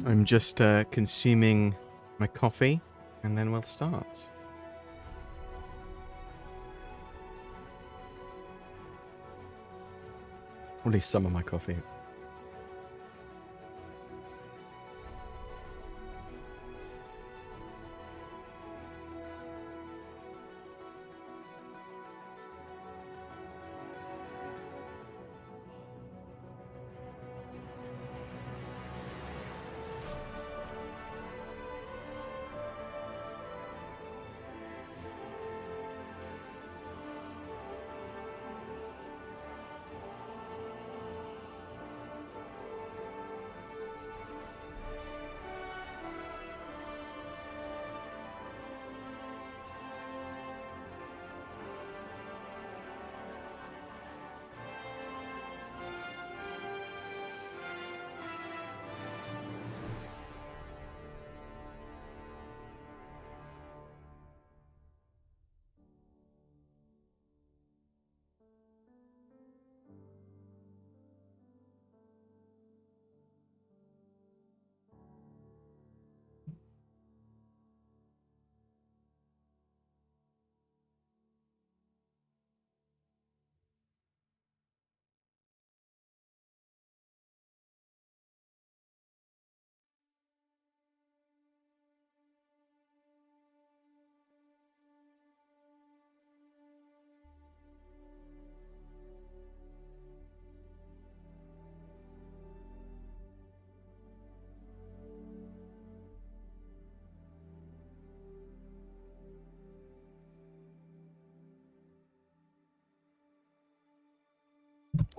I'm just consuming my coffee, and then we'll start. Or at least some of my coffee.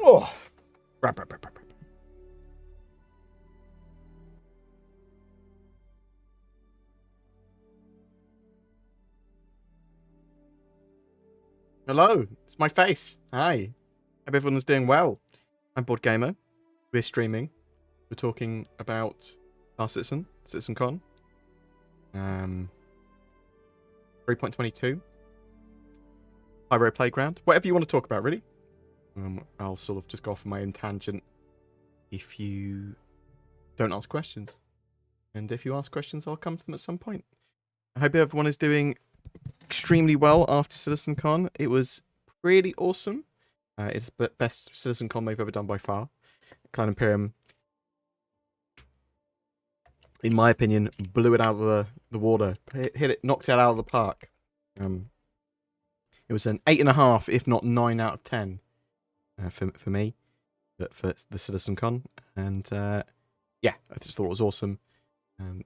Oh, right. Hello, it's my face. Hi. Hope everyone's doing well. I'm BoredGamer. We're streaming. We're talking about our CitizenCon. 3.22. Pyro Playground. Whatever you want to talk about, really. I'll sort of just go off on my own tangent if you don't ask questions. And if you ask questions, I'll come to them at some point. I hope everyone is doing extremely well after CitizenCon. It was pretty awesome. It's the best CitizenCon they've ever done by far. Clan Imperium, in my opinion, blew it out of the water. Hit it, knocked it out of the park. It was an 8.5, if not 9 out of 10 for me, but for the CitizenCon. And yeah, I just thought it was awesome.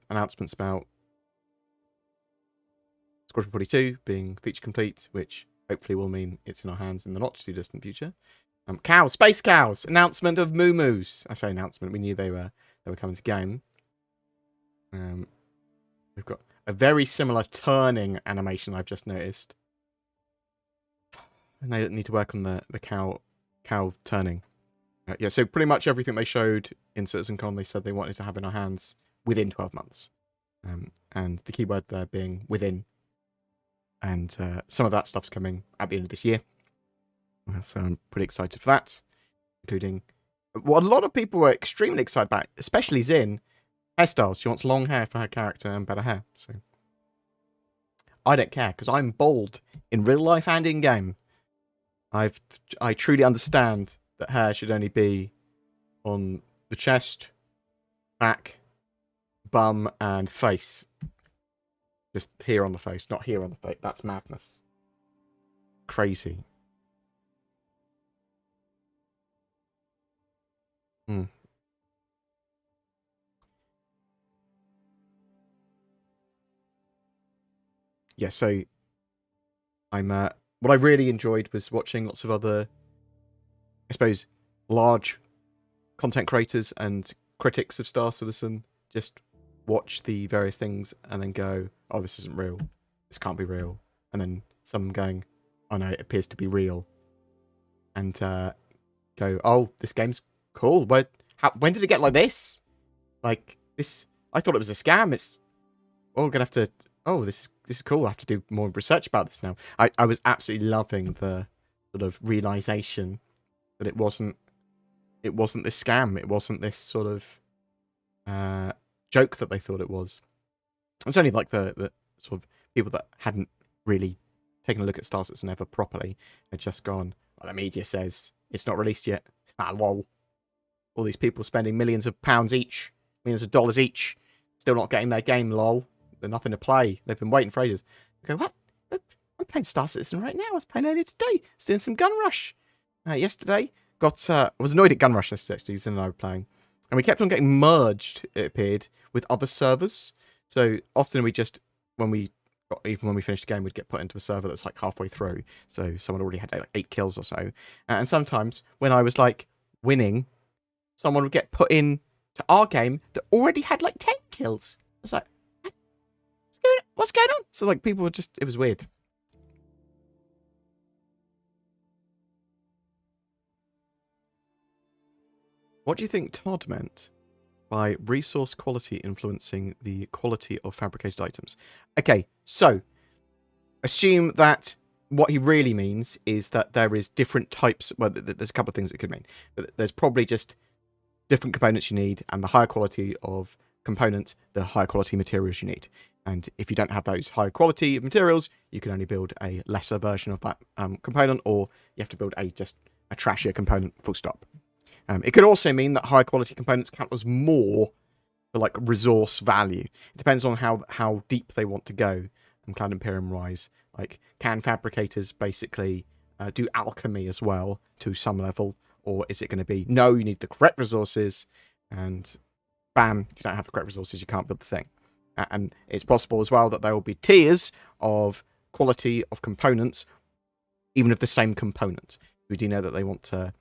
Announcements about Squadron 42 being feature complete, which hopefully will mean it's in our hands in the not too distant future. Cows, space cows, announcement of moo-moos. I say announcement, we knew they were coming to game. We've got a very similar turning animation I've just noticed. And they need to work on the cow turning. Yeah, so pretty much everything they showed in CitizenCon, they said they wanted to have in our hands within 12 months. And the keyword there being within. And some of that stuff's coming at the end of this year. So I'm pretty excited for that. Including what a lot of people were extremely excited about, especially Zin, hairstyles. She wants long hair for her character and better hair. So I don't care, because I'm bald in real life and in game. I truly understand that hair should only be on the chest, back, bum, and face. Just here on the face, not here on the face. That's madness. Crazy. Yeah, so I'm what I really enjoyed was watching lots of other, I suppose, large content creators and critics of Star Citizen just watch the various things and then go, oh, this isn't real. This can't be real. And then some going, oh no, it appears to be real. And go, oh, this game's cool. When did it get like this? Like, this, I thought it was a scam. It's, oh, we're going to have to, oh, this is cool. I have to do more research about this now. I was absolutely loving the sort of realization that it wasn't this scam. It wasn't this sort of joke that they thought it was. It's only like the sort of people that hadn't really taken a look at Star Citizen ever properly had just gone, well, the media says it's not released yet. Ah, lol. All these people spending millions of pounds each, millions of dollars each, still not getting their game, lol. They're nothing to play. They've been waiting for ages. I go, what? I'm playing Star Citizen right now. I was playing earlier today. I was doing some Gun Rush. Yesterday, I was annoyed at Gun Rush yesterday, Susan and I were playing. And we kept on getting merged, it appeared, with other servers. So often even when we finished the game, we'd get put into a server that's like halfway through. So someone already had like 8 kills or so. And sometimes when I was like winning, someone would get put in to our game that already had like 10 kills. I was like, what's going on? So like people were it was weird. What do you think Todd meant by resource quality influencing the quality of fabricated items? Okay, so assume that what he really means is that there is different types. Well, there's a couple of things it could mean, but there's probably just different components you need, and the higher quality of component, the higher quality materials you need. And if you don't have those higher quality materials, you can only build a lesser version of that component, or you have to build a trashier component, full stop. It could also mean that high quality components count as more for like resource value. It depends on how deep they want to go. Cloud Imperium wise, like can fabricators basically do alchemy as well to some level, or is it going to be no, you need the correct resources, and bam, if you don't have the correct resources, you can't build the thing. And it's possible as well that there will be tiers of quality of components, even of the same component. We do know that they want to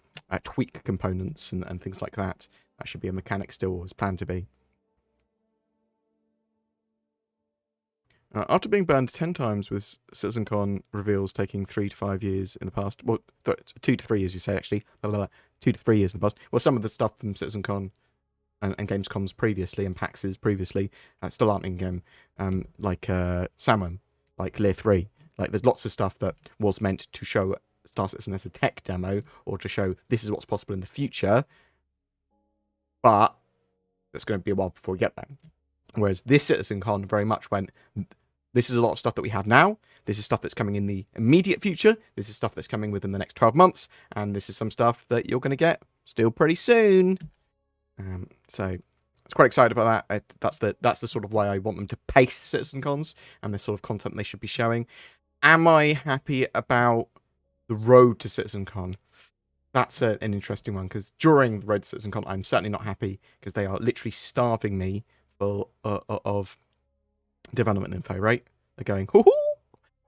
tweak components and things like that. That should be a mechanic still as planned to be. After being banned 10 times with CitizenCon reveals taking 3 to 5 years in the past, well, 2 to 3 years you say actually, 2 to 3 years in the past. Well, some of the stuff from CitizenCon and Gamescoms previously and PAXs previously still aren't in game, like Samum, like Layer 3. Like there's lots of stuff that was meant to show Star Citizen as a tech demo or to show this is what's possible in the future, but it's going to be a while before we get there. Whereas this CitizenCon very much went, this is a lot of stuff that we have now. This is stuff that's coming in the immediate future. This is stuff that's coming within the next 12 months. And this is some stuff that you're going to get still pretty soon. So I was quite excited about that. That's the sort of way I want them to pace CitizenCons and the sort of content they should be showing. Am I happy about the road to CitizenCon? That's an interesting one, because during the road to CitizenCon, I'm certainly not happy because they are literally starving me of development info, right? They're going, hoo-hoo,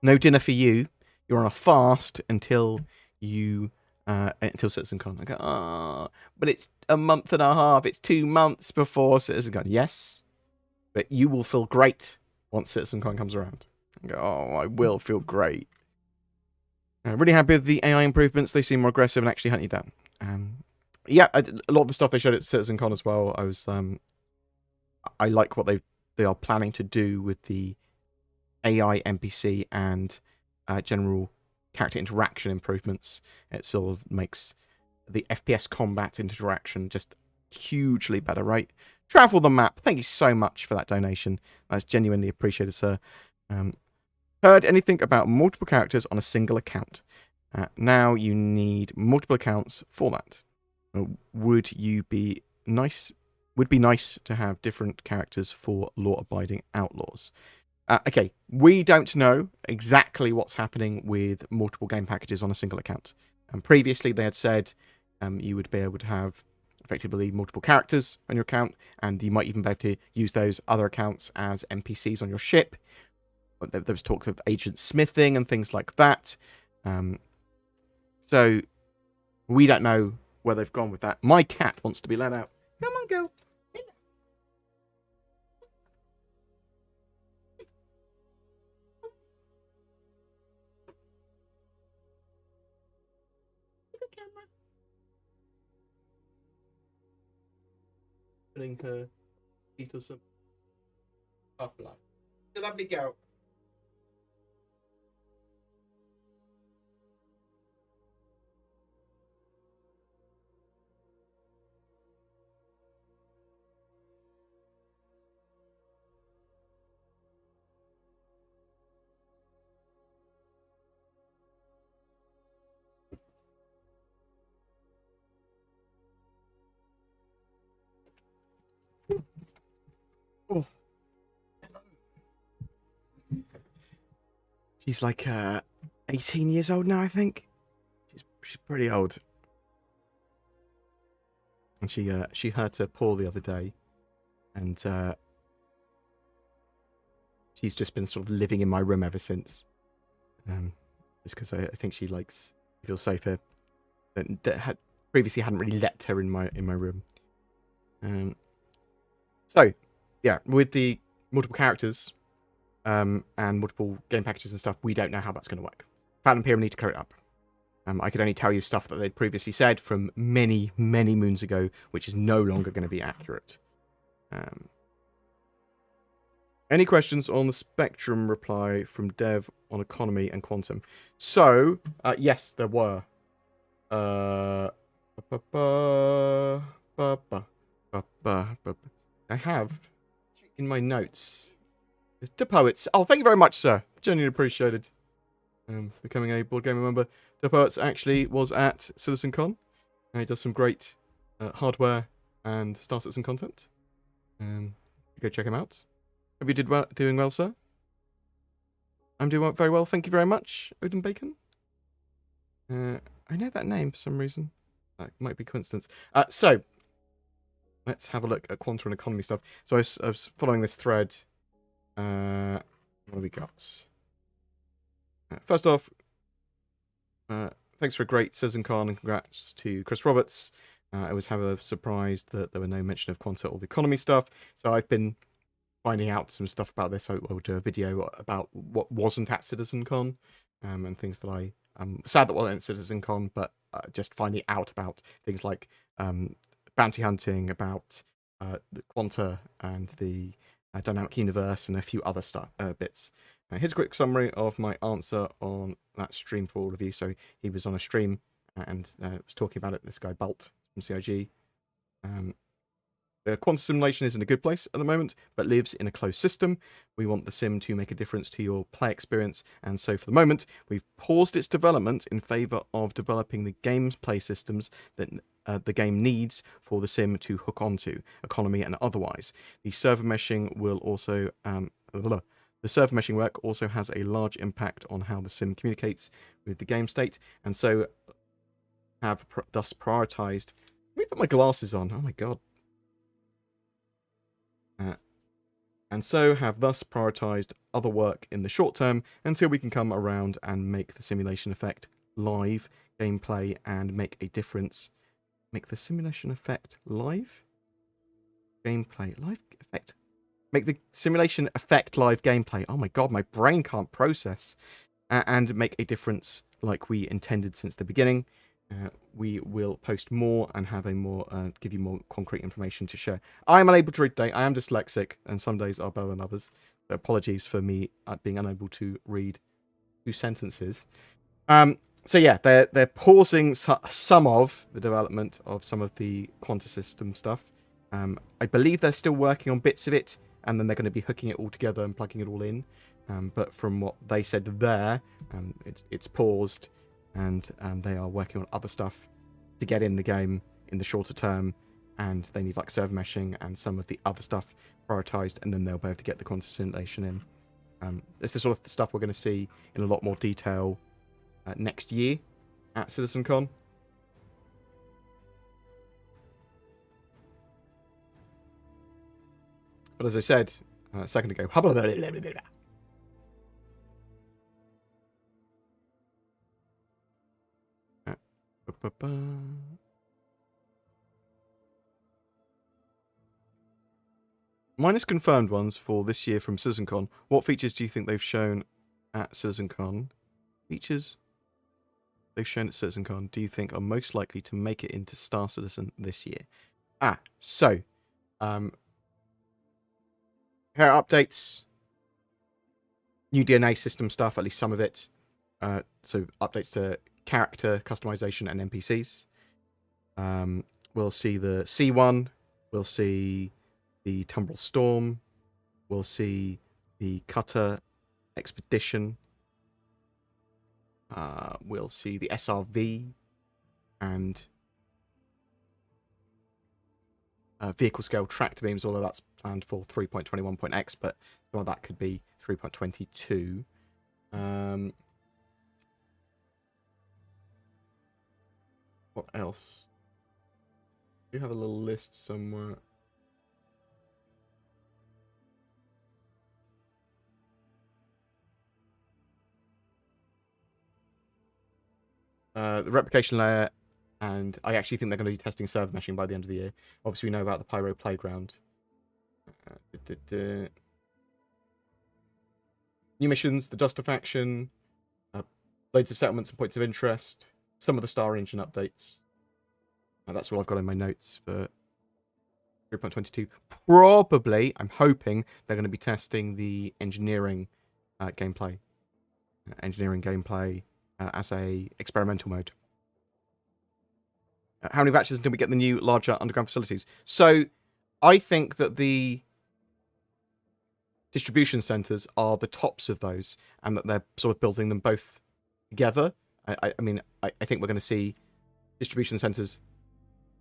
no dinner for you. You're on a fast until CitizenCon. I go, but it's a month and a half. It's 2 months before CitizenCon. Yes, but you will feel great once CitizenCon comes around. I go, I will feel great. Really happy with the AI improvements. They seem more aggressive and actually hunt you down. A lot of the stuff they showed at CitizenCon as well, I like what they are planning to do with the AI NPC and general character interaction improvements. It sort of makes the FPS combat interaction just hugely better, right? Travel the map. Thank you so much for that donation. That's genuinely appreciated, sir. Heard anything about multiple characters on a single account? Now you need multiple accounts for that. Would be nice to have different characters for law-abiding outlaws. Okay, we don't know exactly what's happening with multiple game packages on a single account. Previously, they had said you would be able to have effectively multiple characters on your account, and you might even be able to use those other accounts as NPCs on your ship. There was talks of agent smithing and things like that. So we don't know where they've gone with that. My cat wants to be let out. Come on, girl. Putting her feet or something. Up like. It's a lovely girl. Oh. She's like 18 years old now, I think. She's pretty old. And she hurt her paw the other day, and she's just been sort of living in my room ever since. Just because I think she feels safer. Previously hadn't really let her in my room. So yeah, with the multiple characters and multiple game packages and stuff, we don't know how that's going to work. Pat and Pyro need to clear it up. I could only tell you stuff that they'd previously said from many, many moons ago, which is no longer going to be accurate. Any questions on the Spectrum reply from Dev on economy and quantum? So, yes, there were. I have in my notes. The Poets. Oh, thank you very much, sir. Genuinely appreciated. Becoming a BoredGamer member. The Poets actually was at CitizenCon. He does some great hardware and Star Citizen content. Go check him out. Hope you doing well, sir. I'm doing very well, thank you very much, Odin Bacon. I know that name for some reason. That might be coincidence. So, let's have a look at quantum and economy stuff. So I was following this thread. What have we got? First off, thanks for a great CitizenCon and congrats to Chris Roberts. I was surprised that there were no mention of quantum or the economy stuff. So I've been finding out some stuff about this. I'll do a video about what wasn't at CitizenCon and things that I'm sad that wasn't at CitizenCon, but just finding out about things like bounty hunting, about the quanta and the dynamic universe and a few other bits. Here's a quick summary of my answer on that stream for all of you. So he was on a stream and was talking about it. This guy Bolt from CIG. The quantum simulation is in a good place at the moment, but lives in a closed system. We want the sim to make a difference to your play experience, and so for the moment, we've paused its development in favour of developing the game's play systems that the game needs for the sim to hook onto, economy and otherwise. The server meshing will also the server meshing work also has a large impact on how the sim communicates with the game state, and so have thus prioritised. Let me put my glasses on. Oh my god. And so have thus prioritised other work in the short term until we can come around and make the simulation effect live gameplay and make a difference. Make the simulation effect live gameplay. Live effect. Make the simulation effect live gameplay. Oh my god, my brain can't process. And make a difference like we intended since the beginning. We will post more and have a more give you more concrete information to share. I am unable to read today. I am dyslexic, and some days are better than others. So apologies for me being unable to read 2 sentences. So yeah, they're pausing some of the development of some of the quanta system stuff. I believe they're still working on bits of it, and then they're going to be hooking it all together and plugging it all in. But from what they said there, it's paused. And they are working on other stuff to get in the game in the shorter term, and they need like server meshing and some of the other stuff prioritized, and then they'll be able to get the quantum simulation in. It's the sort of stuff we're going to see in a lot more detail next year at CitizenCon. But as I said a second ago, minus confirmed ones for this year from CitizenCon. What features do you think they've shown at CitizenCon? Features they've shown at CitizenCon do you think are most likely to make it into Star Citizen this year? So hair updates, new DNA system stuff, at least some of it. So updates to character customization and NPCs. We'll see the C1. We'll see the Tumbrel Storm. We'll see the Cutter Expedition. We'll see the SRV. And vehicle scale tractor beams, although that's planned for 3.21.x, but some of that could be 3.22. What else? Do you have a little list somewhere? The replication layer, and I actually think they're going to be testing server meshing by the end of the year. Obviously, we know about the Pyro playground. New missions, the Duster faction, loads of settlements and points of interest, some of the Star Engine updates. That's all I've got in my notes for 3.22. Probably, I'm hoping they're going to be testing the engineering gameplay. As a experimental mode. How many batches until we get the new larger underground facilities? So I think that the distribution centers are the tops of those, and that they're sort of building them both together. I think we're going to see distribution centers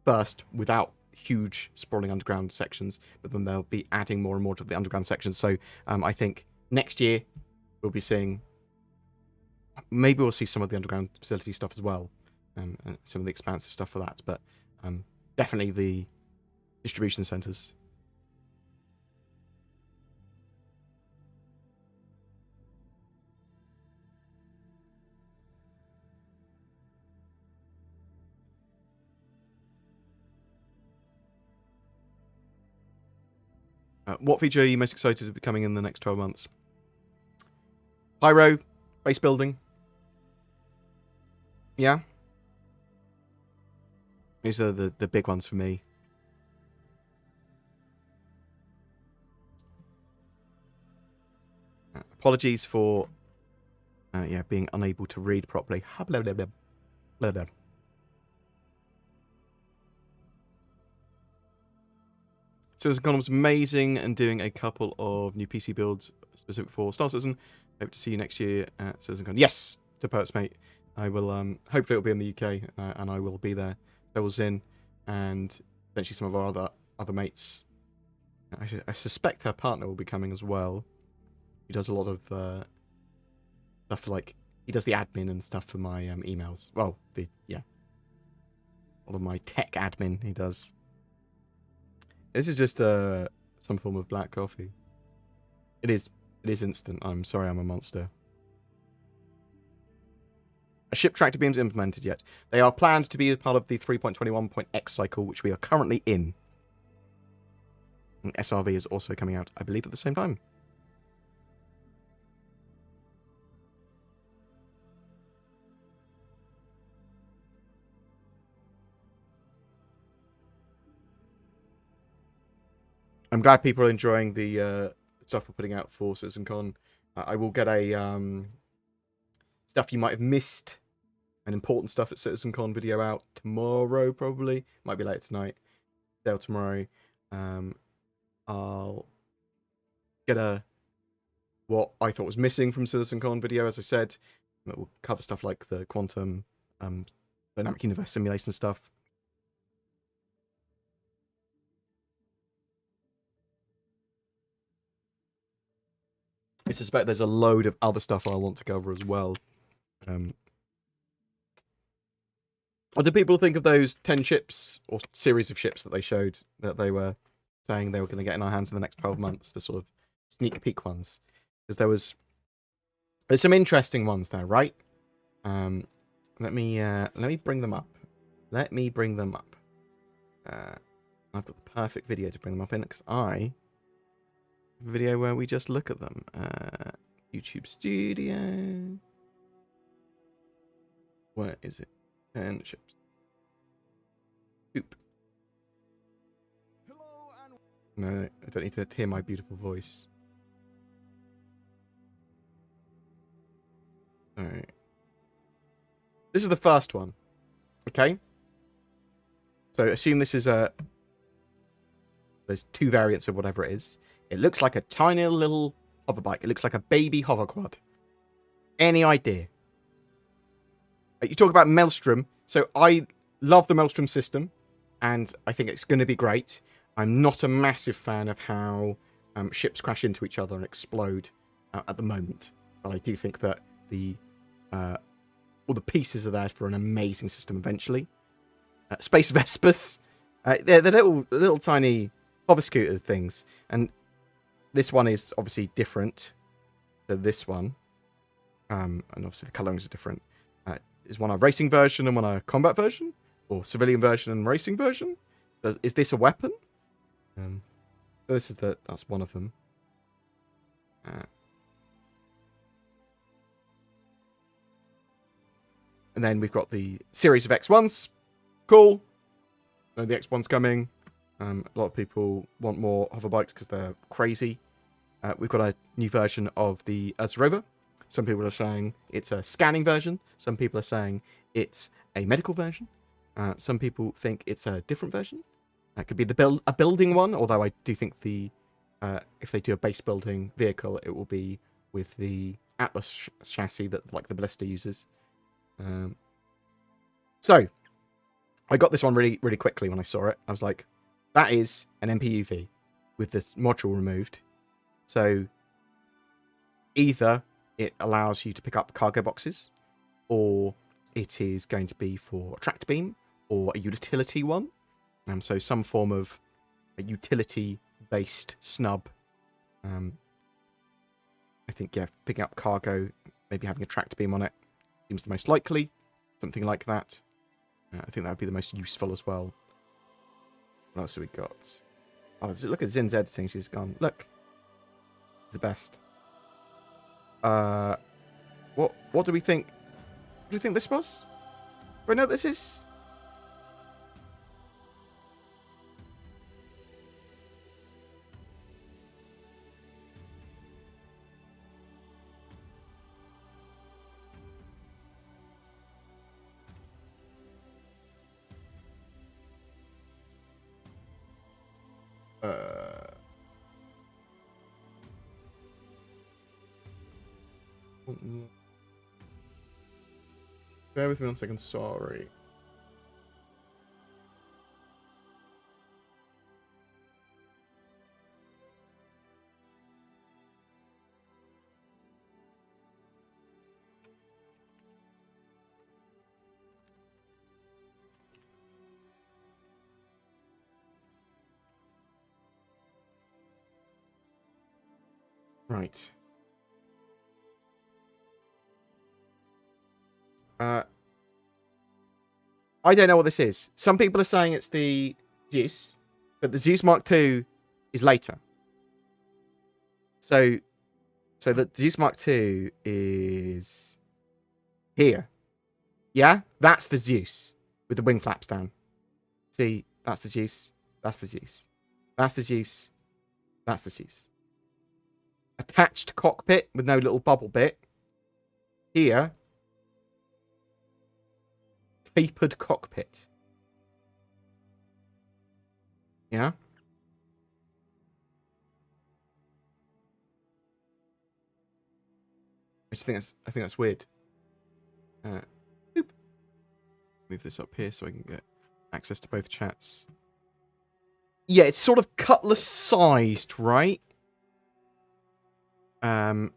first without huge sprawling underground sections, but then they'll be adding more and more to the underground sections. So I think next year we'll be seeing, maybe we'll see some of the underground facility stuff as well, and some of the expansive stuff for that, but definitely the distribution centers. What feature are you most excited to be coming in the next 12 months? Pyro, base building. Yeah. These are the big ones for me. Apologies for being unable to read properly. CitizenCon was amazing, and doing a couple of new PC builds specific for Star Citizen. Hope to see you next year at CitizenCon. Yes, to Perks, mate. I will. Hopefully, it'll be in the UK, and I will be there. So will Zin, and eventually some of our other mates. I suspect her partner will be coming as well. He does a lot of stuff for, like, he does the admin and stuff for my emails. Well, all of my tech admin he does. This is just some form of black coffee. It is instant. I'm sorry, I'm a monster. A ship tractor beams implemented yet? They are planned to be part of the 3.21.x cycle, which we are currently in. And SRV is also coming out, I believe, at the same time. I'm glad people are enjoying the stuff we're putting out for CitizenCon. I will get a stuff you might have missed, an important stuff at CitizenCon video out tomorrow, probably. Might be later tonight. Today or tomorrow. I'll get what I thought was missing from CitizenCon video, as I said. We'll cover stuff like the quantum dynamic universe simulation stuff. I suspect there's a load of other stuff I want to cover as well. What do people think of those 10 ships, or series of ships that they showed, that they were saying they were going to get in our hands in the next 12 months, the sort of sneak peek ones? Because there's some interesting ones there, right? Let me bring them up. I've got the perfect video to bring them up in, because I have a video where we just look at them. YouTube Studio. Where is it? 10 ships. Oop. No, I don't need to hear my beautiful voice. Alright. This is the first one. Okay? So assume this is there's two variants of whatever it is. It looks like a tiny little hover bike. It looks like a baby hover quad. Any idea? You talk about Maelstrom. So I love the Maelstrom system, and I think it's going to be great. I'm not a massive fan of how ships crash into each other and explode at the moment. But I do think that all the pieces are there for an amazing system eventually. Space Vespers. They're the little tiny hover scooter things. And this one is obviously different to this one. And obviously the colorings are different. Is one a racing version and one a combat version? Or civilian version and racing version? Is this a weapon? That's one of them. And then we've got the series of X1s. Cool. The X1's coming. A lot of people want more hover bikes because they're crazy. We've got a new version of the Earth Rover. Some people are saying it's a scanning version. Some people are saying it's a medical version. Some people think it's a different version. That could be a building one, although I do think if they do a base building vehicle, it will be with the Atlas chassis that like the Ballista uses. So I got this one really, really quickly when I saw it. I was like, that is an MPUV with this module removed. So either it allows you to pick up cargo boxes, or it is going to be for a tracked beam or a utility one. So some form of a utility-based snub. I think, yeah, picking up cargo, maybe having a tracked beam on it seems the most likely. Something like that. I think that would be the most useful as well. What else have we got? Oh, look at Zinzed's thing. She's gone. Look. It's the best. What do we think? What do you think this was? Do I know what this is? Bear with me 1 second, sorry. Right. I don't know what this is. Some people are saying it's the Zeus, but the Zeus Mark II is later. So the Zeus Mark II is here. Yeah? That's the Zeus with the wing flaps down. See, that's the Zeus. That's the Zeus. That's the Zeus. That's the Zeus. Attached cockpit with no little bubble bit. Here. Tapered cockpit. Yeah. I think that's weird. Boop. Move this up here so I can get access to both chats. Yeah, it's sort of cutlass sized, right? So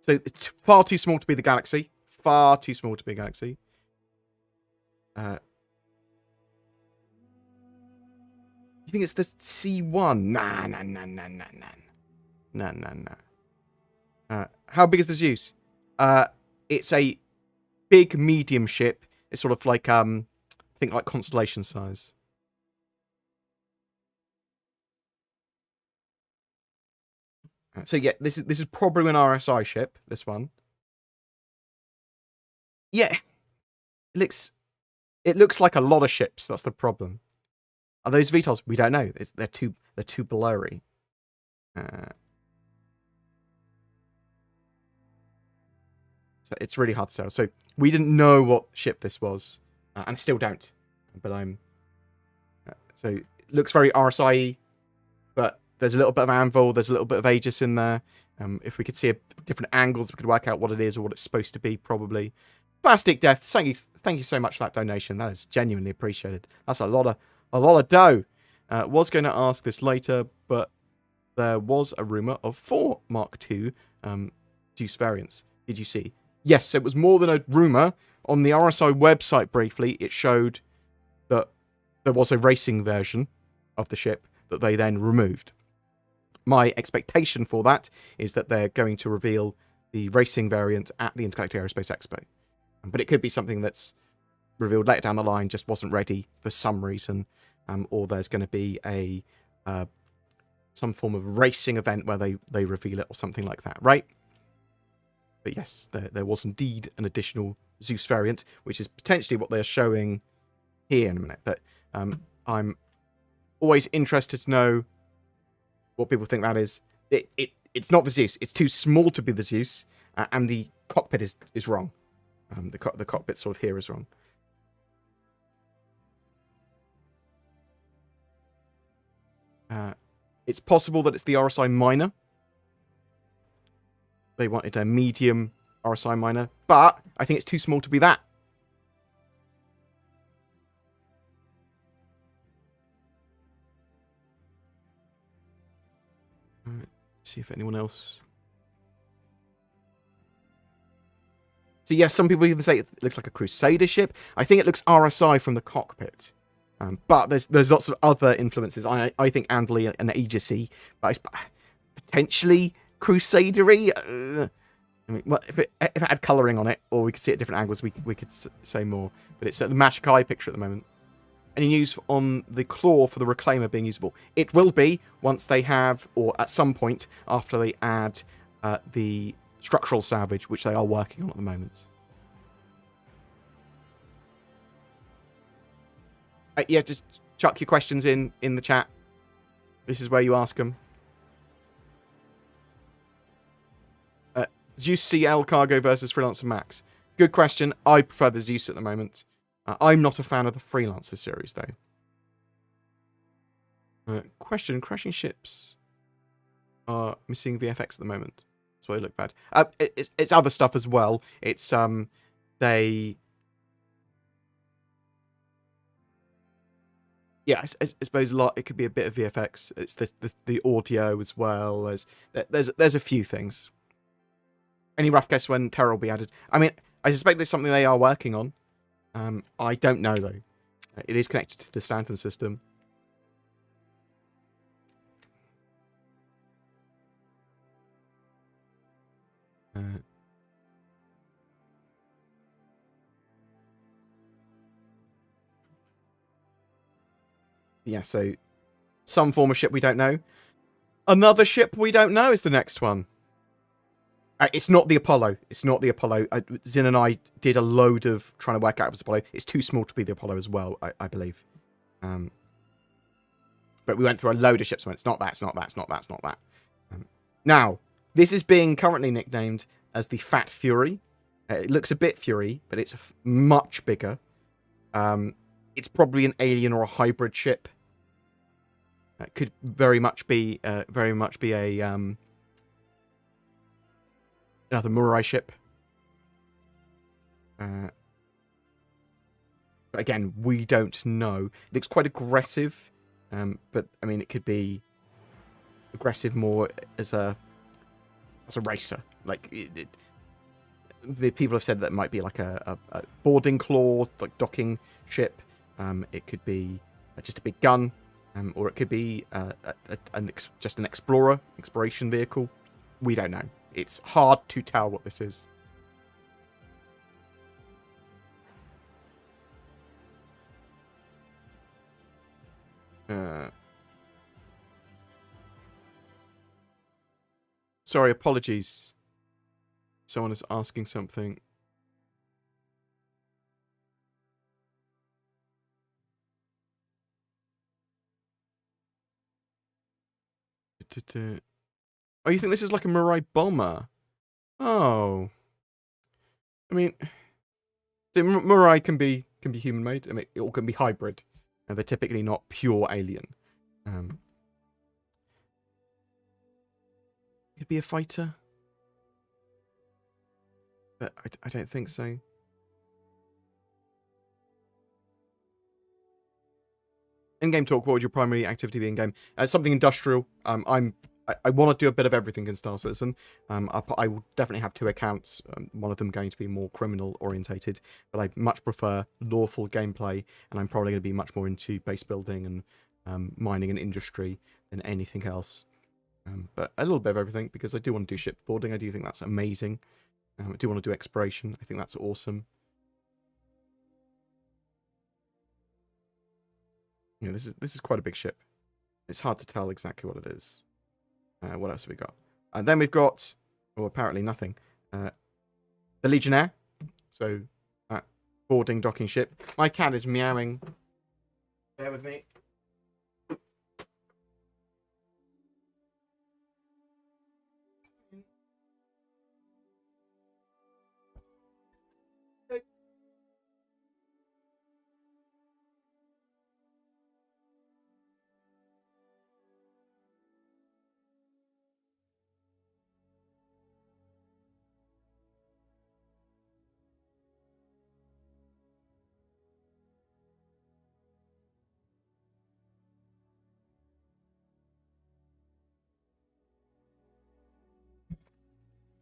it's far too small to be the Galaxy. Far too small to be a Galaxy. You think it's the C1? Nah. How big is the Zeus? It's a big medium ship. It's sort of like I think like Constellation size. So yeah, this is probably an RSI ship. This one. Yeah, it looks like a lot of ships. That's the problem. Are those VTOLs? We don't know. They're too blurry. So it's really hard to tell. So we didn't know what ship this was, and I still don't. But I'm. So it looks very RSI, but there's a little bit of Anvil. There's a little bit of Aegis in there. If we could see different angles, we could work out what it is or what it's supposed to be. Probably. Plastic Death. Thank you so much for that donation. That is genuinely appreciated. That's a lot of dough. Was going to ask this later, but there was a rumor of 4 Mark II Zeus variants. Did you see? Yes, it was more than a rumor. On the RSI website, briefly, it showed that there was a racing version of the ship that they then removed. My expectation for that is that they're going to reveal the racing variant at the Intergalactic Aerospace Expo. But it could be something that's revealed later down the line, just wasn't ready for some reason, or there's going to be a some form of racing event where they reveal it or something like that, right? But yes, there was indeed an additional Zeus variant, which is potentially what they're showing here in a minute. But I'm always interested to know what people think that is. It's not the Zeus. It's too small to be the Zeus, and the cockpit is wrong. The cockpit sort of here is wrong. It's possible that it's the RSI minor. They wanted a medium RSI minor, but I think it's too small to be that. See if anyone else. So yes, some people even say it looks like a Crusader ship. I think it looks RSI from the cockpit. But there's lots of other influences. I think Andley and Aegisy, but potentially Crusadery. I mean, well, if it had colouring on it, or we could see it at different angles, we could say more. But it's the Machikai picture at the moment. Any news on the claw for the Reclaimer being usable? It will be once they have, or at some point after they add the structural salvage, which they are working on at the moment. Yeah, just chuck your questions in the chat. This is where you ask them. Zeus CL cargo versus Freelancer Max. Good question. I prefer the Zeus at the moment. I'm not a fan of the Freelancer series, though. Question. Crashing ships are missing VFX at the moment. That's why they look bad. It's other stuff as well. It's, they... Yeah, I suppose a lot. It could be a bit of VFX. It's the audio as well. There's a few things. Any rough guess when Terra will be added? I mean, I suspect there's something they are working on. I don't know, though. It is connected to the Stanton system. Yeah, so some form of ship we don't know. Another ship we don't know is the next one. It's not the Apollo. It's not the Apollo. Zin and I did a load of trying to work out if it's Apollo. It's too small to be the Apollo as well, I believe. But we went through a load of ships and went, it's not that, it's not that, it's not that, it's not that. Now, this is being currently nicknamed as the Fat Fury. It looks a bit Fury, but it's much bigger. It's probably an alien or a hybrid ship. It could very much be a another Murai ship. But again, we don't know. It looks quite aggressive, but I mean, it could be aggressive more as a racer. Like people have said that it might be like a boarding claw, like docking ship. It could be just a big gun, or it could be just an exploration vehicle. We don't know. It's hard to tell what this is. Sorry, apologies. Someone is asking something. Oh, you think this is like a Mirai bomber? Oh. I mean, Mirai can be human made. I mean, it can be hybrid. And they're typically not pure alien. Could be a fighter, but I don't think so. In-game talk. What would your primary activity be in-game? Something industrial. I want to do a bit of everything in Star Citizen. I will definitely have 2 accounts. One of them going to be more criminal orientated, but I much prefer lawful gameplay, and I'm probably going to be much more into base building and mining and industry than anything else. But a little bit of everything, because I do want to do shipboarding. I do think that's amazing. I do want to do exploration. I think that's awesome. You know, this is quite a big ship. It's hard to tell exactly what it is. What else have we got? And then we've got, well, apparently nothing. The Legionnaire. So, boarding, docking ship. My cat is meowing. Bear with me.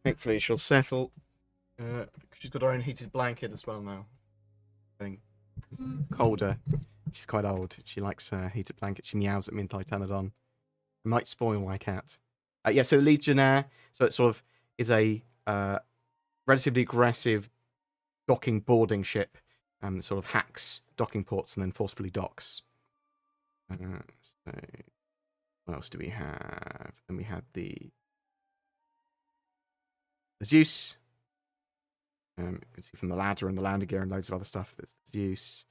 Hopefully she'll settle. She's got her own heated blanket as well now. Getting colder. She's quite old. She likes heated blanket. She meows at me until I turn it on. It might spoil my cat. Yeah, so Legionnaire. So it sort of is a relatively aggressive docking boarding ship. Sort of hacks docking ports and then forcefully docks. So what else do we have? Then we had the Zeus. You can see from the ladder and the landing gear and loads of other stuff. That's Zeus.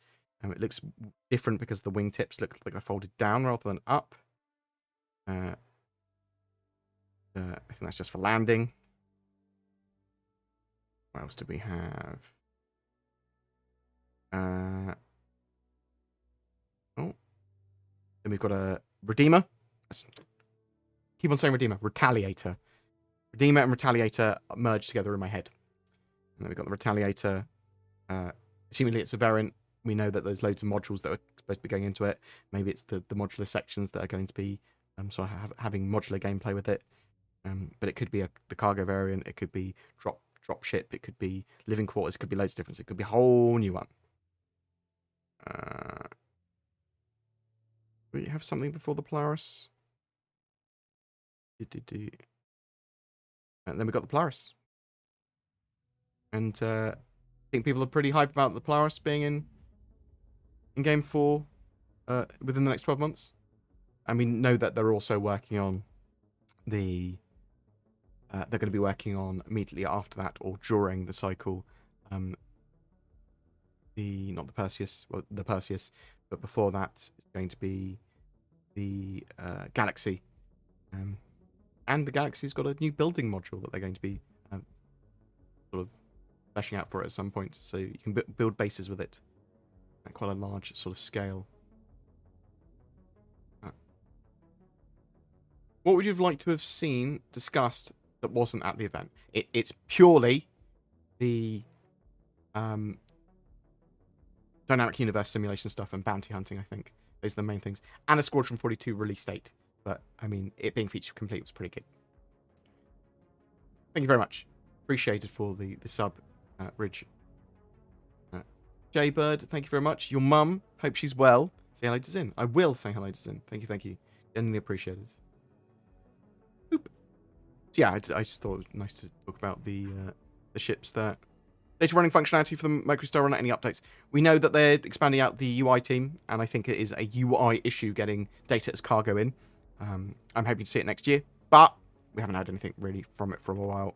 It looks different because the wingtips look like they're folded down rather than up. I think that's just for landing. What else do we have? Then we've got a Redeemer. Keep on saying Redeemer. Retaliator. Redeemer and Retaliator merged together in my head. And then we've got the Retaliator. Assumingly it's a variant. We know that there's loads of modules that are supposed to be going into it. Maybe it's the modular sections that are going to be sort of having modular gameplay with it. But it could be the cargo variant. It could be drop ship. It could be living quarters. It could be loads of different. It could be a whole new one. We have something before the Polaris. And then we got the Polaris. And I think people are pretty hyped about the Polaris being in Game 4 within the next 12 months. And we know that they're also working on they're going to be working on immediately after that or during the cycle the Perseus, but before that it's going to be the Galaxy. And the Galaxy's got a new building module that they're going to be sort of fleshing out for it at some point, so you can build bases with it at quite a large sort of scale. What would you have liked to have seen discussed that wasn't at the event? It's purely the dynamic universe simulation stuff and bounty hunting, I think. Those are the main things. And a Squadron 42 release date. But, I mean, it being feature complete was pretty good. Thank you very much. Appreciated for the sub, Ridge. Jaybird, thank you very much. Your mum, hope she's well. Say hello to Zin. I will say hello to Zin. Thank you. Genuinely appreciated. Boop. So yeah, I just thought it was nice to talk about the ships that... Data running functionality for the MicroStar Runner, any updates? We know that they're expanding out the UI team, and I think it is a UI issue getting data as cargo in. I'm hoping to see it next year, but we haven't had anything really from it for a while.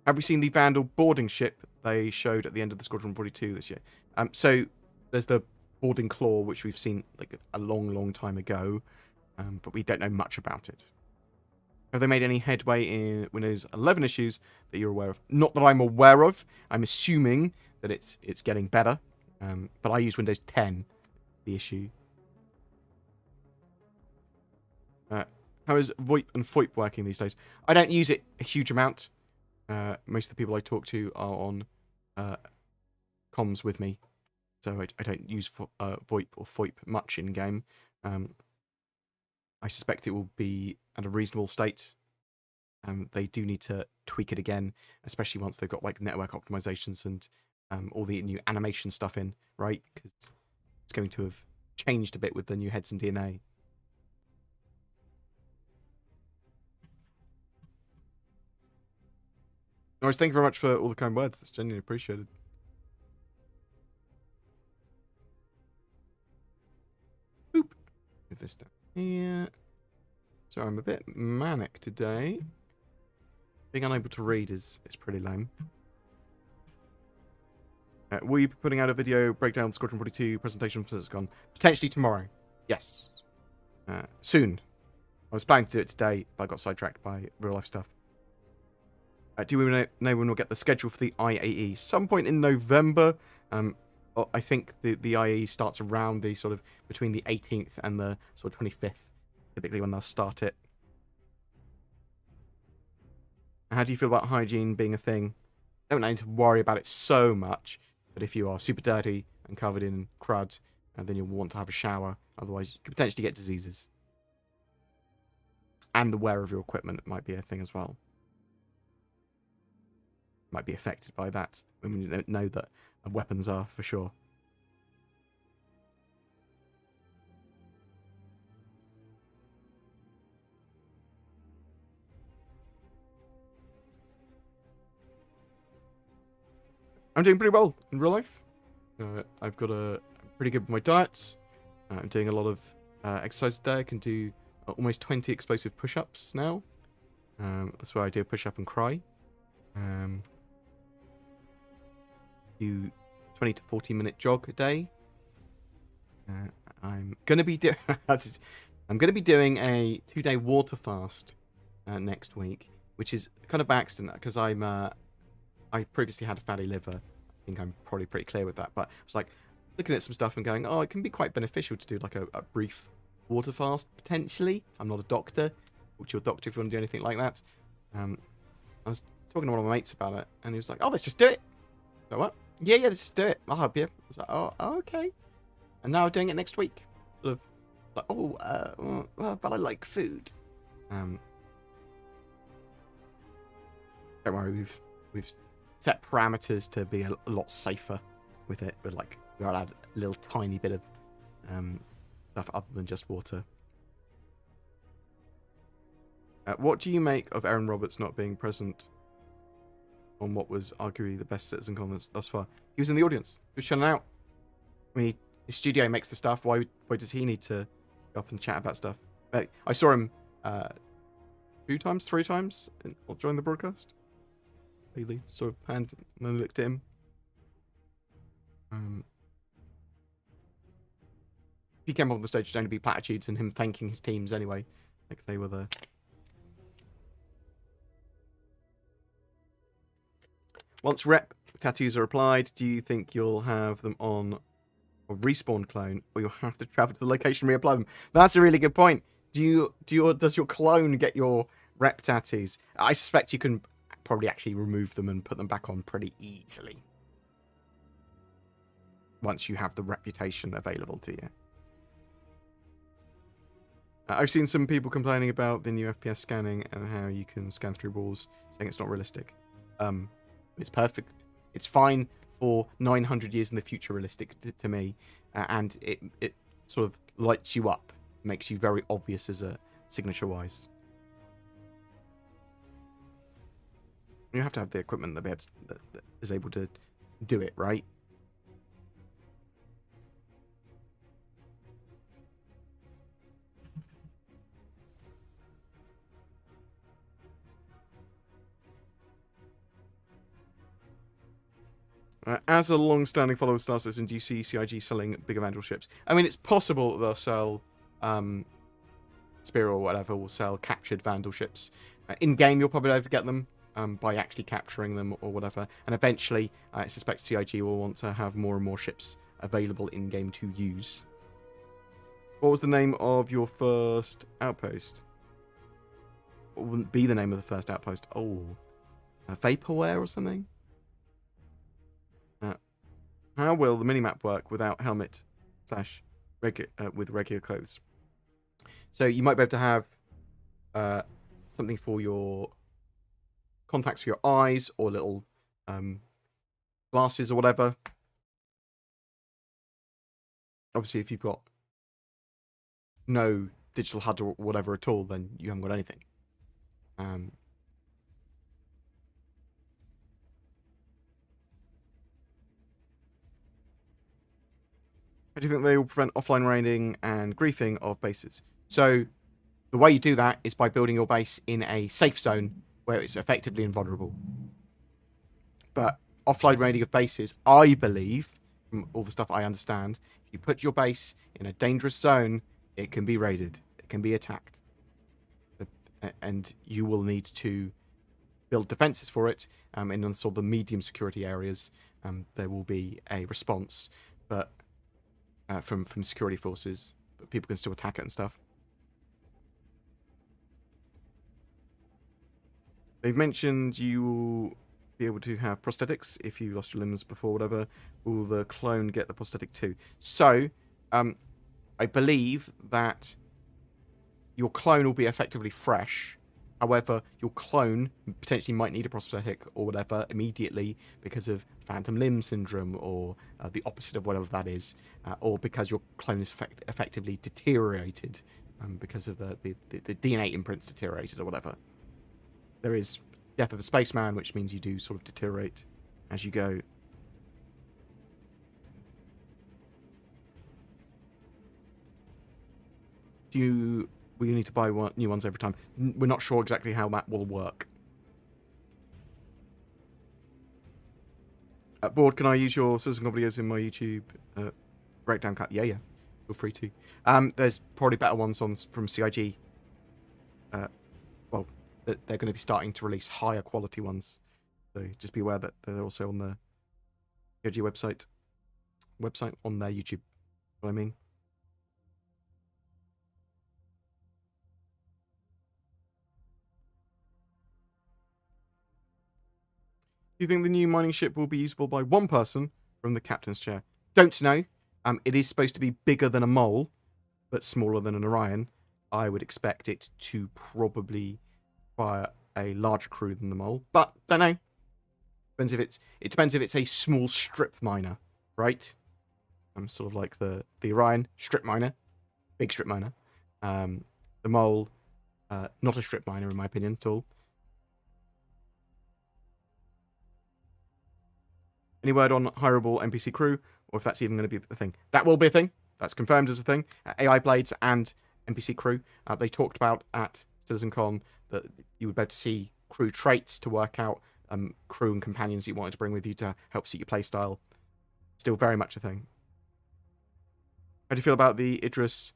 Have we seen the Vandal boarding ship they showed at the end of the Squadron 42 this year? So there's the boarding claw, which we've seen like a long time ago, but we don't know much about it. Have they made any headway in Windows 11 issues that you're aware of? Not that I'm aware of. I'm assuming that it's getting better, but I use Windows 10, the issue. How is VoIP and FOIP working these days? I don't use it a huge amount. Most of the people I talk to are on comms with me. so I don't use VoIP or FOIP much in game. I suspect it will be at a reasonable state. They do need to tweak it again, especially once they've got like network optimizations and all the new animation stuff in, right? Because it's going to have changed a bit with the new heads and DNA. Anyways, thank you very much for all the kind words. It's genuinely appreciated. Boop. Move this down here. So I'm a bit manic today. Being unable to read is pretty lame. Will you be putting out a video breakdown Squadron 42 presentation from CitizenCon? Potentially tomorrow. Yes. Soon. I was planning to do it today, but I got sidetracked by real life stuff. Do we know when we'll get the schedule for the IAE? Some point in November. I think the IAE starts around the sort of between the 18th and the sort of 25th, typically when they'll start it. How do you feel about hygiene being a thing? Don't need to worry about it so much, but if you are super dirty and covered in crud, then you'll want to have a shower. Otherwise, you could potentially get diseases. And the wear of your equipment might be a thing as well. Might be affected by that. I mean, you don't know that weapons are for sure. I'm doing pretty well in real life. I've got I'm pretty good with my diet. I'm doing a lot of exercise today. I can do almost 20 explosive push-ups now. That's where I do a push-up and cry. Do 20 to 40 minute jog a day. I'm gonna be doing a 2-day water fast next week, which is kind of by accident because I previously had a fatty liver. I think I'm probably pretty clear with that, but I was like looking at some stuff and going, oh, it can be quite beneficial to do like a brief water fast potentially. I'm not a doctor. Talk to your doctor if you want to do anything like that. I was talking to one of my mates about it, and he was like, oh, let's just do it. So what? Yeah, let's just do it. I'll help you. I was like, oh, okay. And now I'm doing it next week. Sort of like, but I like food. Don't worry, we've set parameters to be a lot safer with it. With like, we're allowed a little tiny bit of stuff other than just water. What do you make of Aaron Roberts not being present on what was arguably the best CitizenCon thus far? He was in the audience. He was chilling out. I mean, his studio makes the stuff. Why does he need to go up and chat about stuff? I saw him 3 times during the broadcast. He sort of panned and then looked at him. If he came up on the stage, it'd only be platitudes and him thanking his teams anyway. Like they were there. Once rep tattoos are applied, do you think you'll have them on a respawn clone, or you'll have to travel to the location and reapply them? That's a really good point. Does your clone get your rep tattoos? I suspect you can probably actually remove them and put them back on pretty easily once you have the reputation available to you. I've seen some people complaining about the new FPS scanning and how you can scan through walls, saying it's not realistic. It's perfect. It's fine for 900 years in the future realistic to me. And it sort of lights you up. Makes you very obvious as a signature-wise. You have to have the equipment that is able to do it, right? As a long-standing follower of Star Citizen, do you see CIG selling bigger Vandal ships? I mean, it's possible that they'll sell Spear or whatever will sell captured Vandal ships. In-game, you'll probably be able to get them by actually capturing them or whatever. And eventually, I suspect CIG will want to have more and more ships available in-game to use. What was the name of your first outpost? What wouldn't be the name of the first outpost? Oh, Vaporware or something? How will the minimap work without helmet / with regular clothes? So you might be able to have something for your contacts for your eyes, or little glasses or whatever. Obviously, if you've got no digital HUD or whatever at all, then you haven't got anything. How do you think they will prevent offline raiding and griefing of bases? So the way you do that is by building your base in a safe zone where it's effectively invulnerable. But offline raiding of bases, I believe, from all the stuff I understand, if you put your base in a dangerous zone, it can be raided. It can be attacked. And you will need to build defenses for it. In sort of the medium security areas, there will be a response, but from security forces, but people can still attack it and stuff. They've mentioned you will be able to have prosthetics if you lost your limbs before, whatever. Will the clone get the prosthetic too? So, I believe that your clone will be effectively fresh. However, your clone potentially might need a prosthetic or whatever immediately because of phantom limb syndrome, or the opposite of whatever that is, or because your clone is effectively deteriorated because of the DNA imprints deteriorated or whatever. There is Death of a Spaceman, which means you do sort of deteriorate as you go. We need to buy new ones every time. We're not sure exactly how that will work. Bored, can I use your CitizenCon videos in my YouTube breakdown cut? Yeah. Feel free to. There's probably better ones from CIG. Well, they're going to be starting to release higher quality ones. So just be aware that they're also on the CIG website on their YouTube. What I mean. Do you think the new mining ship will be usable by one person from the captain's chair? Don't know. It is supposed to be bigger than a mole, but smaller than an Orion. I would expect it to probably require a larger crew than the mole, but don't know. It depends if it's a small strip miner, right? Sort of like the Orion strip miner, big strip miner. The mole, not a strip miner in my opinion at all. Any word on hireable NPC crew, or if that's even going to be a thing? That will be a thing. That's confirmed as a thing. AI blades and NPC crew. They talked about at CitizenCon that you would be able to see crew traits to work out crew and companions you wanted to bring with you to help suit your playstyle. Still very much a thing. How do you feel about the Idris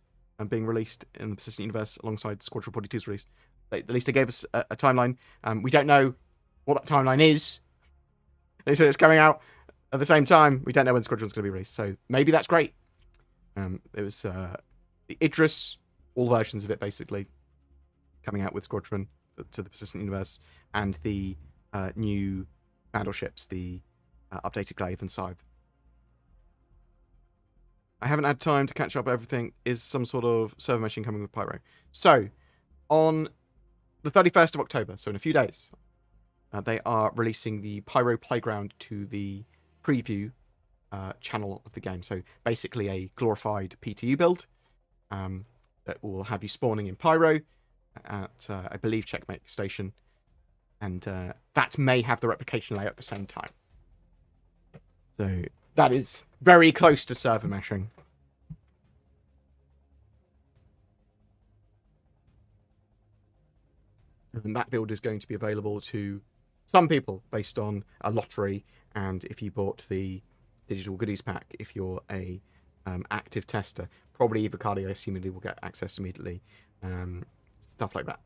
being released in the Persistent Universe alongside Squadron 42's release? At least they gave us a timeline. We don't know what that timeline is. They said it's coming out at the same time. We don't know when Squadron's going to be released, so maybe that's great. There was the Idris, all versions of it basically, coming out with Squadron to the Persistent Universe, and the new battleships, the updated Glaive and Scythe. I haven't had time to catch up everything. Is some sort of server machine coming with Pyro? So, on the 31st of October, so in a few days, they are releasing the Pyro Playground to the preview channel of the game. So basically a glorified PTU build that will have you spawning in Pyro at, I believe, Checkmate Station. And that may have the replication layer at the same time. So that is very close to server meshing. And that build is going to be available to some people based on a lottery, and if you bought the digital goodies pack, if you're a active tester, probably Evocati, I assume will get access immediately. Stuff like that.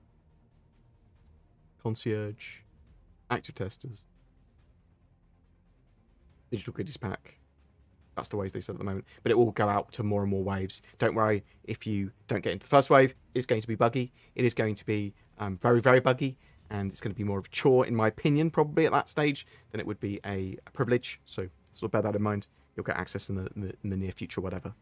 Concierge, active testers, digital goodies pack. That's the ways they said at the moment. But it will go out to more and more waves. Don't worry if you don't get into the first wave. It's going to be buggy. It is going to be very, very buggy. And it's going to be more of a chore, in my opinion, probably at that stage, than it would be a privilege. So sort of bear that in mind. you'll get access in the near future, whatever.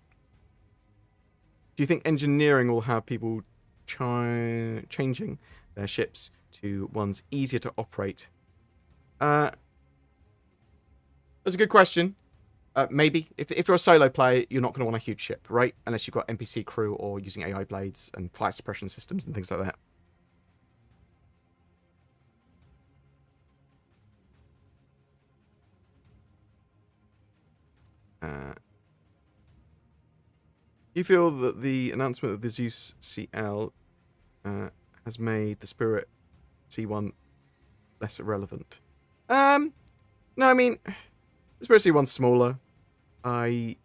Do you think engineering will have people changing their ships to ones easier to operate? That's a good question. Maybe. If you're a solo player, you're not going to want a huge ship, right? Unless you've got NPC crew or using AI blades and fire suppression systems and things like that. Do you feel that the announcement of the Zeus CL has made the Spirit C1 less relevant? No, I mean, the Spirit C1's smaller. I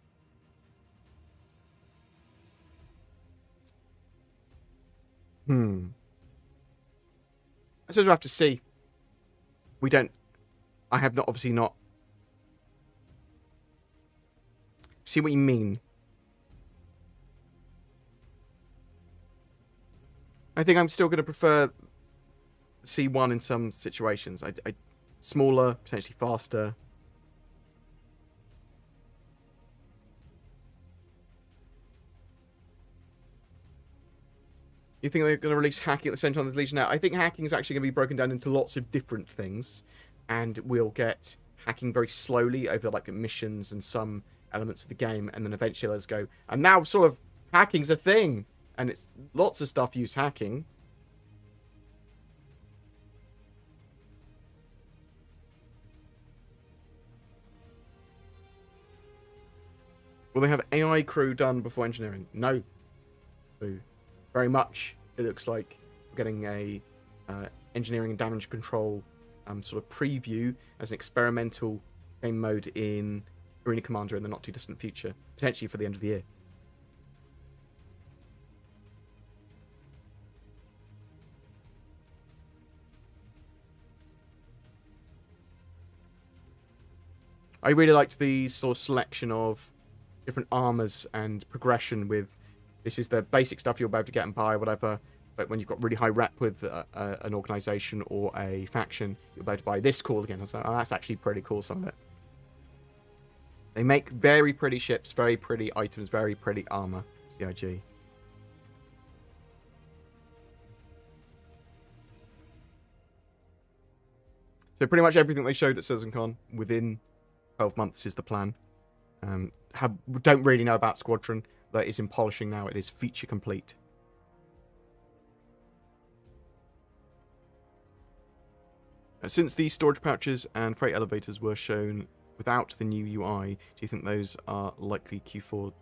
suppose we'll have to see. We don't... I have not, obviously not... See what you mean. I think I'm still going to prefer C1 in some situations. Smaller, potentially faster. You think they're going to release hacking at the same time as Legion now? I think hacking is actually going to be broken down into lots of different things, and we'll get hacking very slowly over like missions and some elements of the game, and then eventually let's go. And now sort of hacking's a thing, and it's lots of stuff use hacking. Will they have AI crew done before engineering? No. Boo. Very much. It looks like we're getting a engineering and damage control sort of preview as an experimental game mode in Arena Commander in the not too distant future, potentially for the end of the year. I really liked the sort of selection of different armors and progression with, this is the basic stuff you'll be able to get and buy, whatever, but when you've got really high rep with an organization or a faction, you'll be able to buy this cool again. I was like, oh, that's actually pretty cool, some of it. They make very pretty ships, very pretty items, very pretty armor, CIG. So pretty much everything they showed at CitizenCon within 12 months is the plan. Don't really know about Squadron. That is in polishing now. It is feature complete. Since the storage pouches and freight elevators were shown without the new UI, do you think those are likely Q4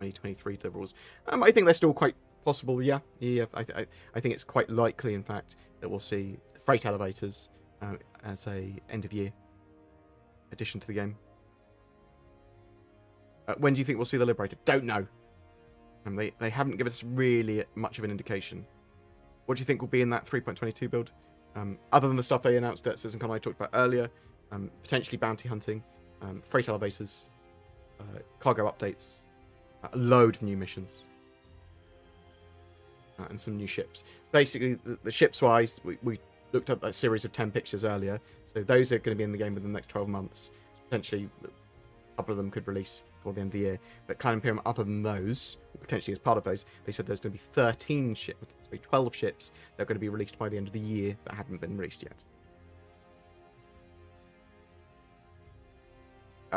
2023 deliverables? I think they're still quite possible, yeah. I think it's quite likely, in fact, that we'll see the freight elevators as a end-of-year addition to the game. When do you think we'll see the Liberator? Don't know. They haven't given us really much of an indication. What do you think will be in that 3.22 build? Other than the stuff they announced at CitizenCon I talked about earlier, potentially bounty hunting, freight elevators, cargo updates, a load of new missions, and some new ships. Basically, the ships-wise, we looked at a series of 10 pictures earlier, so those are going to be in the game within the next 12 months. So potentially, a couple of them could release before the end of the year. But Clan Imperium, other than those, potentially as part of those, they said there's going to be 12 ships that are going to be released by the end of the year that haven't been released yet.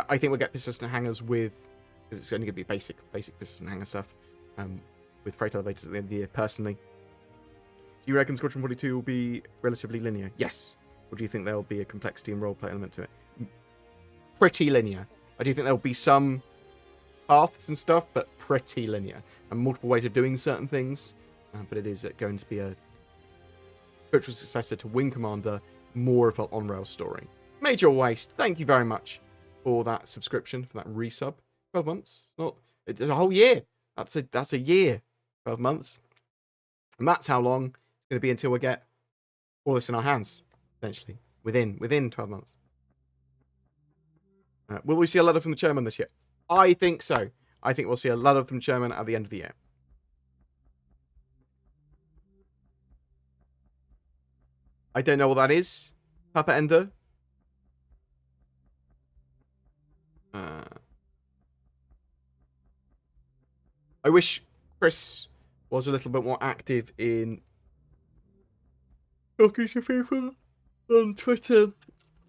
I think we'll get persistent hangars with, because it's only going to be basic persistent hangar stuff, with freight elevators at the end of the year, personally. Do you reckon Squadron 42 will be relatively linear? Yes. Or do you think there will be a complexity and roleplay element to it? Pretty linear. I do think there will be some paths and stuff, but pretty linear. And multiple ways of doing certain things, but it is going to be a spiritual successor to Wing Commander, more of an on-rail story. Major Waste, thank you very much for that subscription, for that resub. 12 months? It's a whole year. That's a year. 12 months. And that's how long it's going to be until we get all this in our hands, essentially, within 12 months. Will we see a letter from the chairman this year? I think so. I think we'll see a letter from the chairman at the end of the year. I don't know what that is. Papa Ender. I wish Chris was a little bit more active in talking to people on Twitter,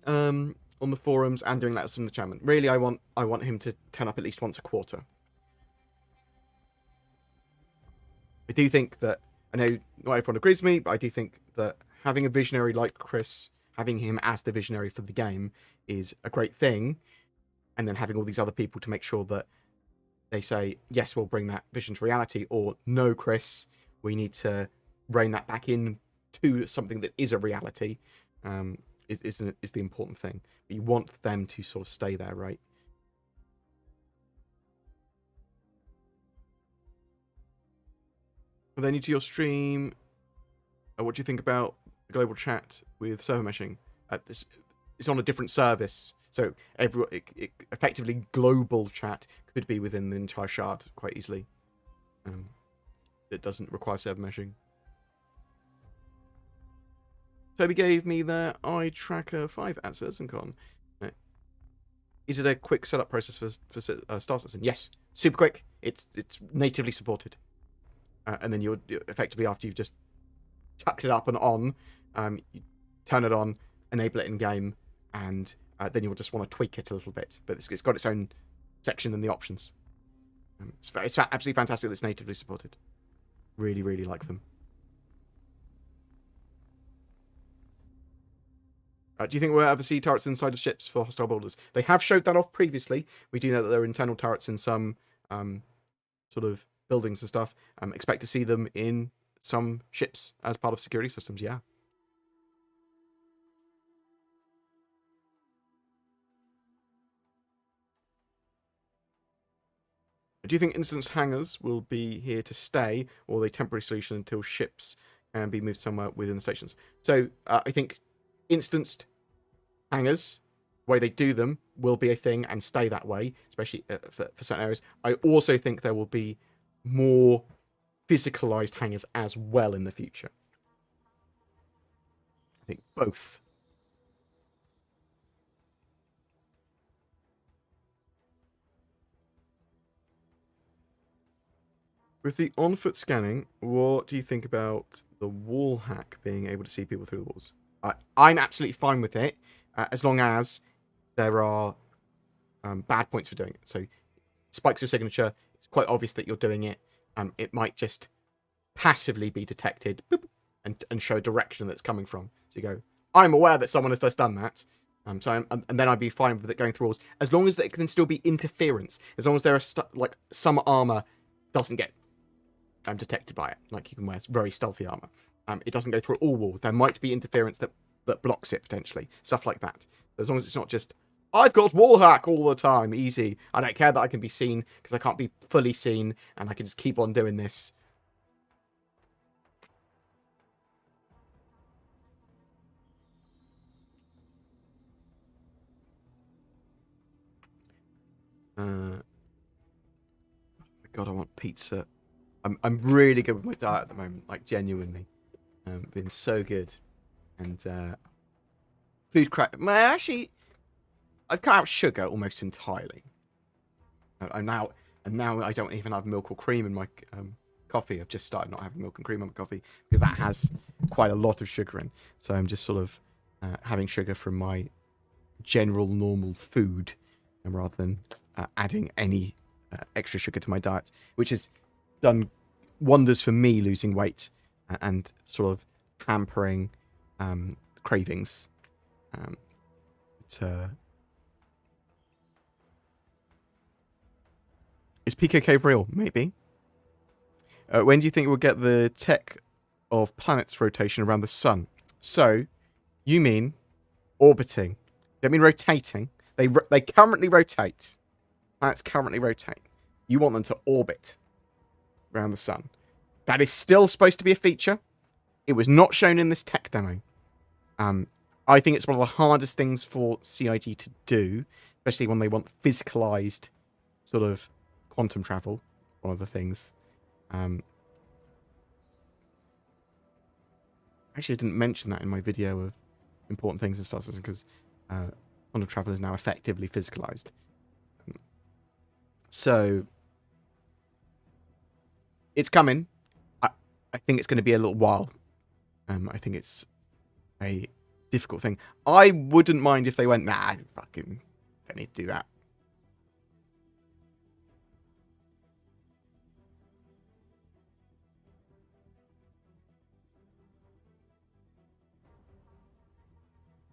on the forums, and doing that from the chairman. Really, I want him to turn up at least once a quarter. I do think that, I know not everyone agrees with me, but I do think that having a visionary like Chris, having him as the visionary for the game, is a great thing. And then having all these other people to make sure that they say, yes, we'll bring that vision to reality, or no, Chris, we need to rein that back in to something that is a reality, is the important thing. But you want them to sort of stay there, right? And then into your stream, what do you think about the global chat with server meshing? It's on a different service, so effectively global chat could be within the entire shard quite easily. It doesn't require server meshing. Toby gave me the eye tracker 5 at CitizenCon. Is it a quick setup process for Star Citizen? Yes, super quick. It's natively supported, and then you're effectively, after you've just chucked it up and on, you turn it on, enable it in game, and then you'll just want to tweak it a little bit. But it's got its own section in the options. It's absolutely fantastic that it's natively supported. Really, really like them. Do you think we'll ever see turrets inside of ships for hostile builders? They have showed that off previously. We do know that there are internal turrets in some sort of buildings and stuff. Expect to see them in some ships as part of security systems, yeah. Do you think instanced hangars will be here to stay, or are they a temporary solution until ships can be moved somewhere within the stations? So I think instanced hangars, the way they do them, will be a thing and stay that way, especially for certain areas. I also think there will be more physicalized hangars as well in the future. I think both. With the on-foot scanning, what do you think about the wall hack being able to see people through the walls? I'm absolutely fine with it, as long as there are bad points for doing it. So, spikes your signature, it's quite obvious that you're doing it. It might just passively be detected and show a direction that's coming from. So you go, I'm aware that someone has just done that. And then I'd be fine with it going through walls, as long as there can still be interference. As long as there are like some armor doesn't get detected by it, like you can wear very stealthy armor. It doesn't go through all walls. There might be interference that blocks it potentially, stuff like that. As long as it's not just, I've got wall hack all the time, easy. I don't care that I can be seen, because I can't be fully seen, and I can just keep on doing this. Oh my god, I want pizza. I'm really good with my diet at the moment, like genuinely. Been so good. And food crack. Actually, I've cut out sugar almost entirely. And now I don't even have milk or cream in my coffee. I've just started not having milk and cream in my coffee because that has quite a lot of sugar in. So I'm just sort of having sugar from my general normal food, and rather than adding any extra sugar to my diet, which has done wonders for me losing weight and sort of hampering cravings. Is PKK real? Maybe. When do you think we'll get the tech of planets rotation around the sun? So, you mean orbiting? Don't mean rotating. They currently rotate. Planets currently rotate. You want them to orbit around the sun. That is still supposed to be a feature. It was not shown in this tech demo. I think it's one of the hardest things for CIG to do, especially when they want physicalized sort of quantum travel. One of the things. Actually, I didn't mention that in my video of important things in Star Citizen, because quantum travel is now effectively physicalized. So, it's coming. I think it's going to be a little while. I think it's a difficult thing. I wouldn't mind if they went, nah, fucking don't need to do that.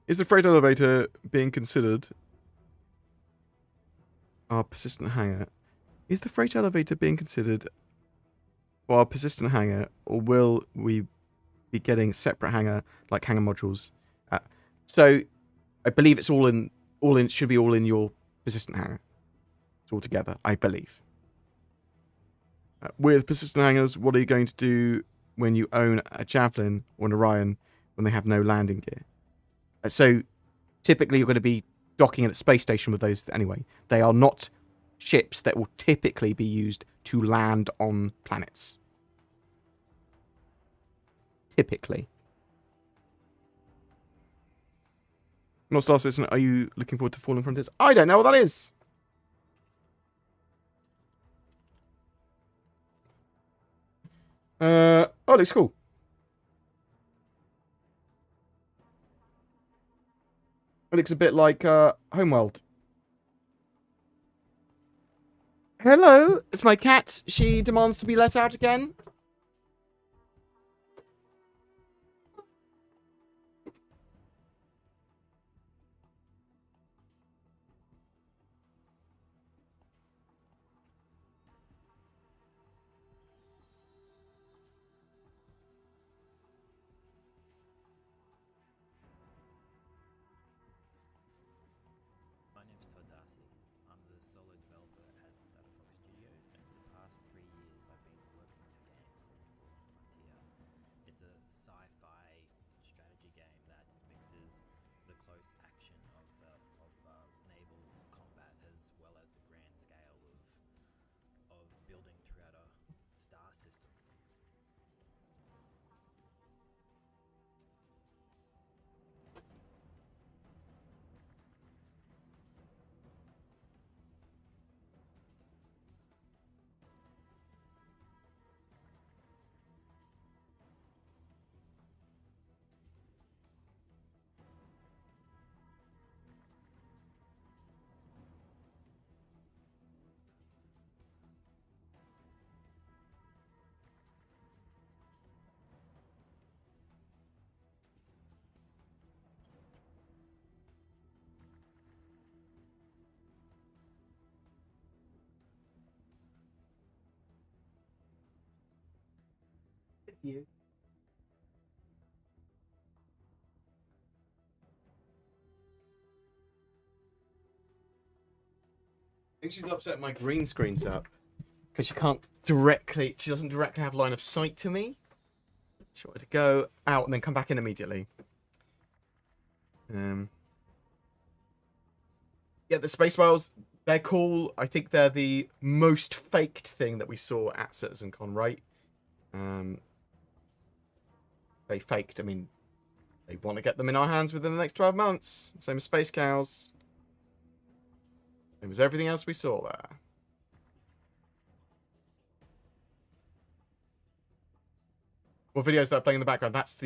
Is the freight elevator being considered our persistent hangar? Is the freight elevator being considered for our persistent hangar, or will we be getting separate hangar, like hangar modules? So I believe it's all in, should be all in your persistent hangar. It's all together, I believe. With persistent hangars, what are you going to do when you own a Javelin or an Orion when they have no landing gear? So typically you're going to be docking at a space station with those anyway. They are not ships that will typically be used to land on planets. Typically. Not Star Citizen, are you looking forward to Fallen Frontiers? I don't know what that is. Oh, it looks cool. It looks a bit like Homeworld. Hello, it's my cat. She demands to be let out again. You. I think she's upset my green screen's up. Because she doesn't directly have line of sight to me. She wanted to go out and then come back in immediately. Yeah, the Space Whales, they're cool. I think they're the most faked thing that we saw at CitizenCon, right? They faked, I mean, they want to get them in our hands within the next 12 months. Same as Space Cows. It was everything else we saw there. What videos that are playing in the background? That's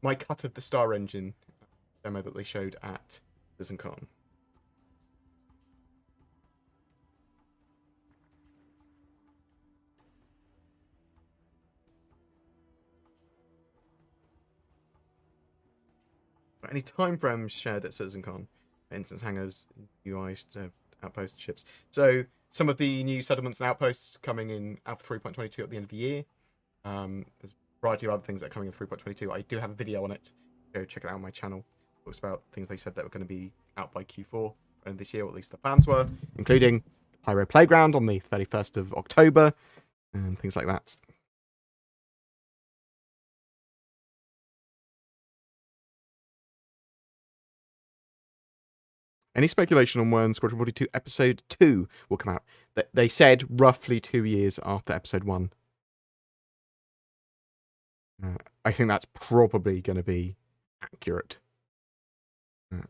my cut of the Star Engine demo that they showed at CitizenCon. Any time frames shared at CitizenCon? For instance, hangars, UI, outpost ships. So some of the new settlements and outposts coming in Alpha 3.22 at the end of the year. There's a variety of other things that are coming in 3.22. I do have a video on it. Go check it out on my channel. It talks about things they said that were going to be out by Q4 and this year, or at least the plans were, including the Pyro Playground on the 31st of October and things like that. Any speculation on when Squadron 42 Episode 2 will come out? They said roughly 2 years after Episode 1. I think that's probably going to be accurate. Uh,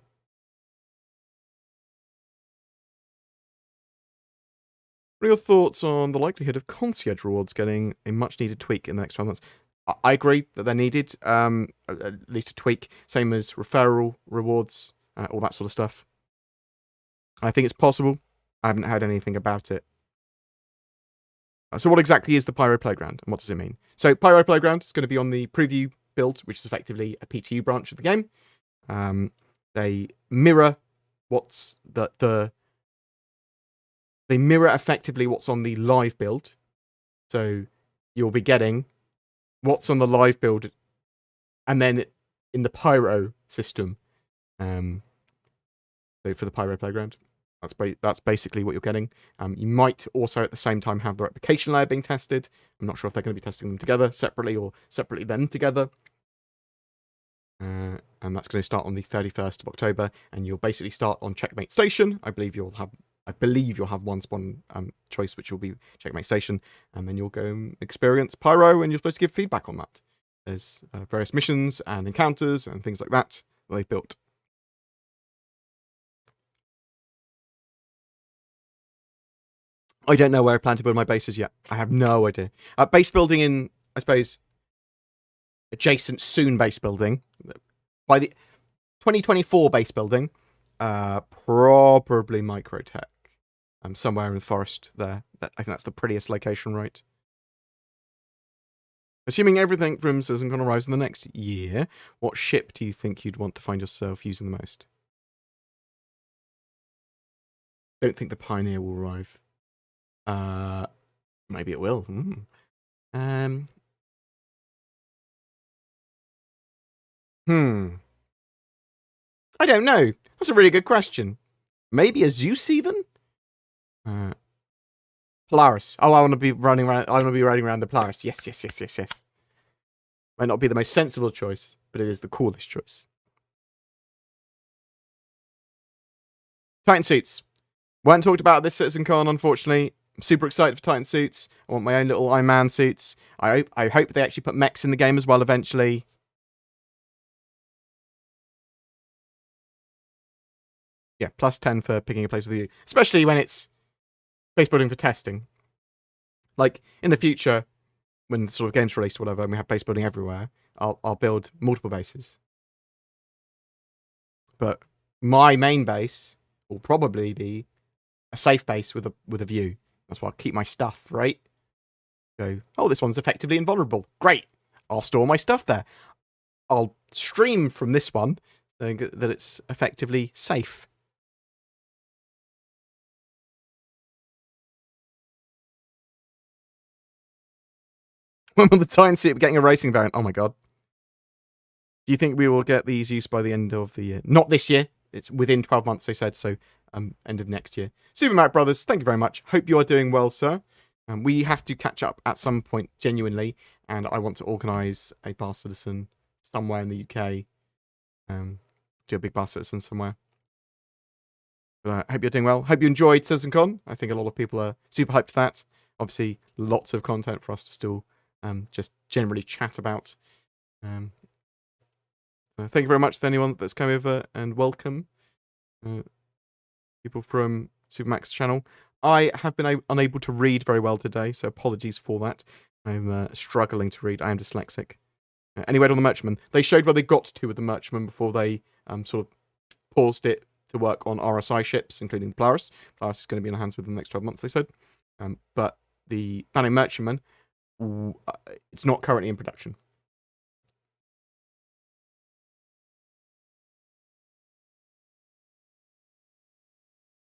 What are your thoughts on the likelihood of concierge rewards getting a much needed tweak in the next 12 months? I agree that they're needed, at least a tweak, same as referral rewards, all that sort of stuff. I think it's possible. I haven't heard anything about it. So what exactly is the Pyro Playground, and what does it mean? So Pyro Playground is going to be on the preview build, which is effectively a PTU branch of the game. They mirror what's they mirror effectively what's on the live build. So you'll be getting what's on the live build, and then in the Pyro system. So for the Pyro Playground, that's basically what you're getting. You might also at the same time have the replication layer being tested. I'm not sure if they're going to be testing them together separately or separately then together. And that's going to start on the 31st of October, and you'll basically start on Checkmate Station. I believe you'll have one spawn choice, which will be Checkmate Station, and then you'll go and experience Pyro, and you're supposed to give feedback on that. There's various missions and encounters and things like that they've built. I don't know where I plan to build my bases yet. I have no idea. Base building in, I suppose, adjacent soon base building. By the 2024 base building, probably Microtech. Somewhere in the forest there. I think that's the prettiest location, right? Assuming everything from CitizenCon arrives in the next year, what ship do you think you'd want to find yourself using the most? Don't think the Pioneer will arrive. Maybe it will. I don't know. That's a really good question. Maybe a Zeus even? Polaris. Oh, I want to be riding around the Polaris. Yes. Might not be the most sensible choice, but it is the coolest choice. Titan suits. Weren't talked about this CitizenCon, unfortunately. I'm super excited for Titan suits. I want my own little Iron Man suits. I hope they actually put mechs in the game as well eventually. Yeah, plus 10 for picking a place with you. Especially when it's base building for testing. Like, in the future, when sort of games released or whatever, and we have base building everywhere, I'll build multiple bases. But my main base will probably be a safe base with a view. That's why I'll keep my stuff, right? Go, oh, this one's effectively invulnerable. Great. I'll store my stuff there. I'll stream from this one that it's effectively safe. When will the Titan suit be getting a racing variant? Oh my god. Do you think we will get these used by the end of the year? Not this year. It's within 12 months, they said, so end of next year. Super Mac Brothers, thank you very much. Hope you are doing well, sir. We have to catch up at some point, genuinely, and I want to organise a bar citizen somewhere in the UK. Do a big bar citizen somewhere. But I hope you're doing well. Hope you enjoyed CitizenCon. I think a lot of people are super hyped for that. Obviously, lots of content for us to still just generally chat about. Thank you very much to anyone that's come over, and welcome people from Supermax's channel. I have been unable to read very well today, so apologies for that. I'm struggling to read. I am dyslexic. Anyway, on the Merchantman, they showed where they got to with the Merchantman before they sort of paused it to work on RSI ships, including the Polaris. Polaris is going to be in the hands within the next 12 months, they said. But the Planning Merchantman, it's not currently in production.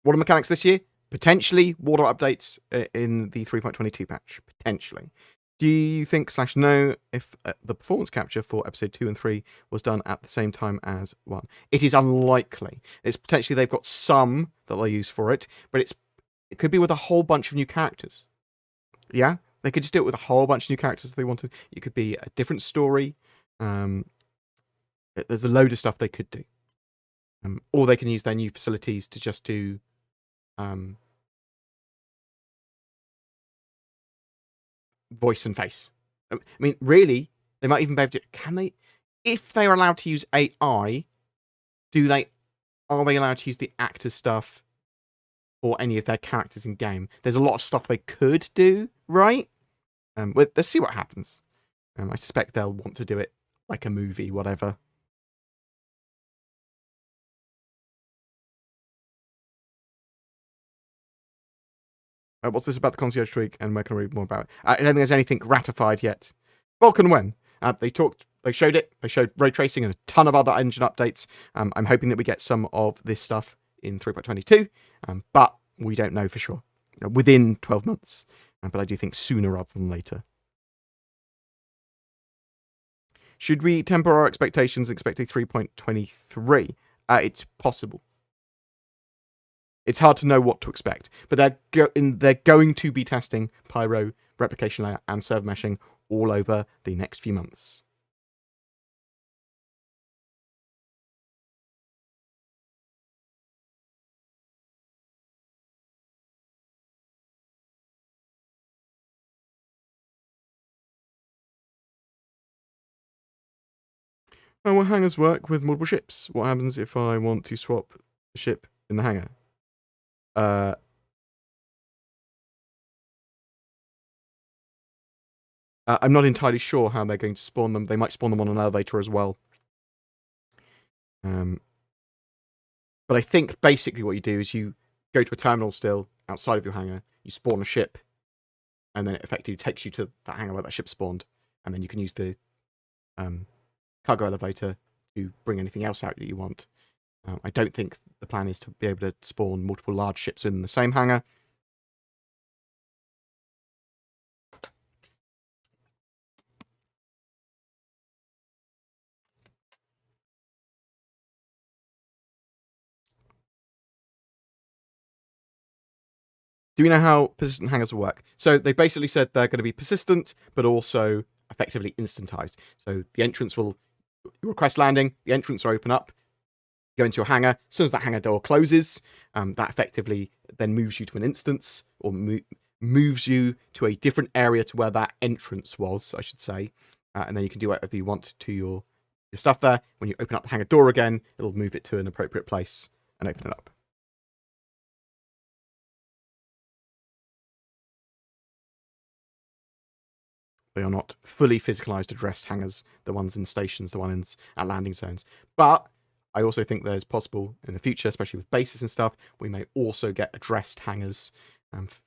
Water mechanics this year? Potentially water updates in the 3.22 patch. Potentially. Do you think / know if the performance capture for episode 2 and 3 was done at the same time as 1? It is unlikely. It's potentially they've got some that they use for it, but it could be with a whole bunch of new characters. Yeah? They could just do it with a whole bunch of new characters if they wanted. It could be a different story. There's a load of stuff they could do. Or they can use their new facilities to just do voice and face. I mean, really, they might even be able to. Can they? If they are allowed to use AI, are they allowed to use the actor stuff or any of their characters in game. There's a lot of stuff they could do, right? Let's see what happens. I suspect they'll want to do it like a movie, whatever. What's this about the concierge tweak, and where can I read more about it? I don't think there's anything ratified yet. Vulcan when? They showed it. They showed ray tracing and a ton of other engine updates. I'm hoping that we get some of this stuff in 3.22, but we don't know for sure. Within 12 months, but I do think sooner rather than later. Should we temper our expectations and expect a 3.23? It's possible. It's hard to know what to expect, but they're going to be testing Pyro, replication layer, and server meshing all over the next few months. How will hangars work with multiple ships? What happens if I want to swap a ship in the hangar? I'm not entirely sure how they're going to spawn them. They might spawn them on an elevator as well. But I think basically what you do is you go to a terminal still outside of your hangar, you spawn a ship, and then it effectively takes you to that hangar where that ship spawned, and then you can use the cargo elevator to bring anything else out that you want. I don't think the plan is to be able to spawn multiple large ships in the same hangar. Do we know how persistent hangars will work? So they basically said they're going to be persistent, but also effectively instantized. So the entrance will request landing, the entrance will open up, go into your hangar. As soon as that hangar door closes, that effectively then moves you to an instance, or moves you to a different area to where that entrance was, I should say. And then you can do whatever you want to your stuff there. When you open up the hangar door again, it'll move it to an appropriate place and open it up. They are not fully physicalized addressed hangars, the ones in stations, the ones at landing zones. But I also think there's possible in the future, especially with bases and stuff, we may also get addressed hangars,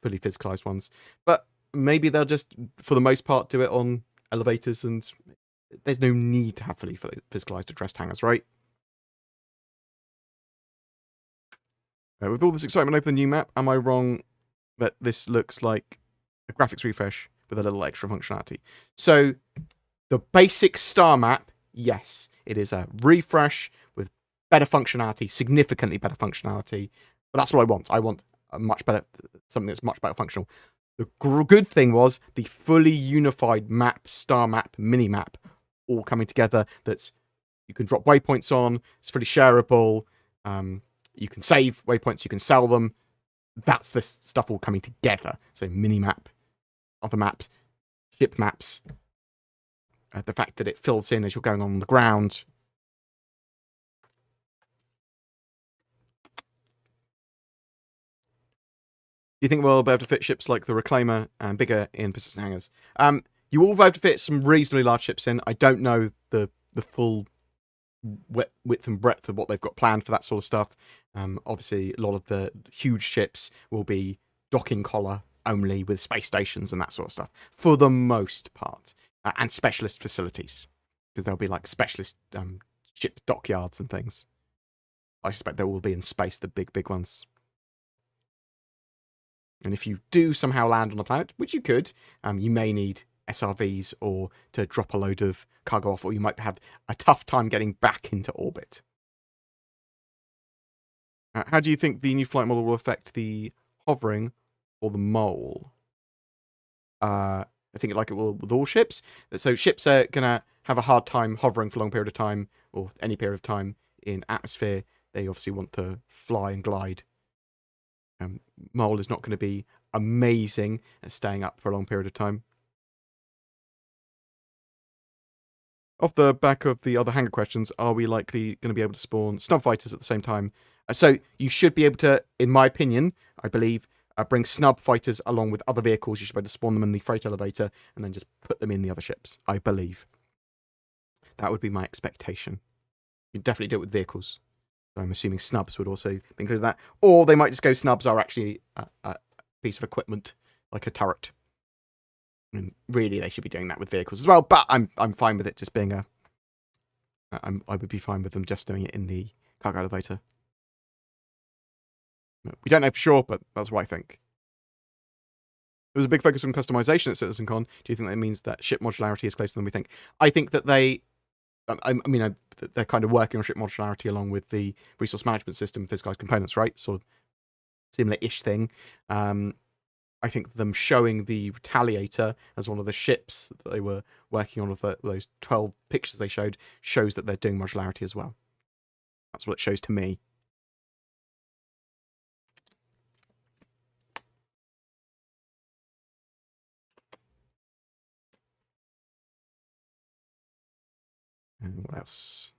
fully physicalized ones. But maybe they'll just, for the most part, do it on elevators, and there's no need to have fully physicalized addressed hangars, right? With all this excitement over the new map, am I wrong that this looks like a graphics refresh with a little extra functionality? So the basic star map, yes, it is a refresh with better functionality, significantly better functionality. But that's what I want. I want a much better, something that's much better functional. The good thing was the fully unified map, star map, mini map, all coming together. That's you can drop waypoints on. It's fully shareable. You can save waypoints. You can sell them. That's this stuff all coming together. So mini map, other maps, ship maps. The fact that it fills in as you're going on the ground. Do you think we'll be able to fit ships like the Reclaimer and bigger in persistent hangars? You will be able to fit some reasonably large ships in. I don't know the full width and breadth of what they've got planned for that sort of stuff. Obviously, a lot of the huge ships will be docking collar only with space stations and that sort of stuff for the most part, and specialist facilities, because there'll be like specialist ship dockyards and things. I suspect there will be in space, the big ones. And if you do somehow land on a planet, which you could, you may need SRVs or to drop a load of cargo off, or you might have a tough time getting back into orbit. How do you think the new flight model will affect the hovering or the mole? I think like it will with all ships. So ships are going to have a hard time hovering for a long period of time, or any period of time in atmosphere. They obviously want to fly and glide. Mole is not going to be amazing at staying up for a long period of time. Off the back of the other hangar questions, are we likely going to be able to spawn snub fighters at the same time? So you should be able to, in my opinion, I believe, bring snub fighters along with other vehicles. You should be able to spawn them in the freight elevator and then just put them in the other ships. I believe. That would be my expectation. You'd definitely do it with vehicles. So I'm assuming snubs would also include that. Or they might just go snubs are actually a piece of equipment, like a turret. I mean, really, they should be doing that with vehicles as well. But I'm fine with it just being a... I would be fine with them just doing it in the cargo elevator. We don't know for sure, but that's what I think. There was a big focus on customization at CitizenCon. Do you think that means that ship modularity is closer than we think? I think that they're kind of working on ship modularity along with the resource management system, physicalized components, right? Sort of similar-ish thing. I think them showing the Retaliator as one of the ships that they were working on of those 12 pictures they showed shows that they're doing modularity as well. That's what it shows to me. And what else?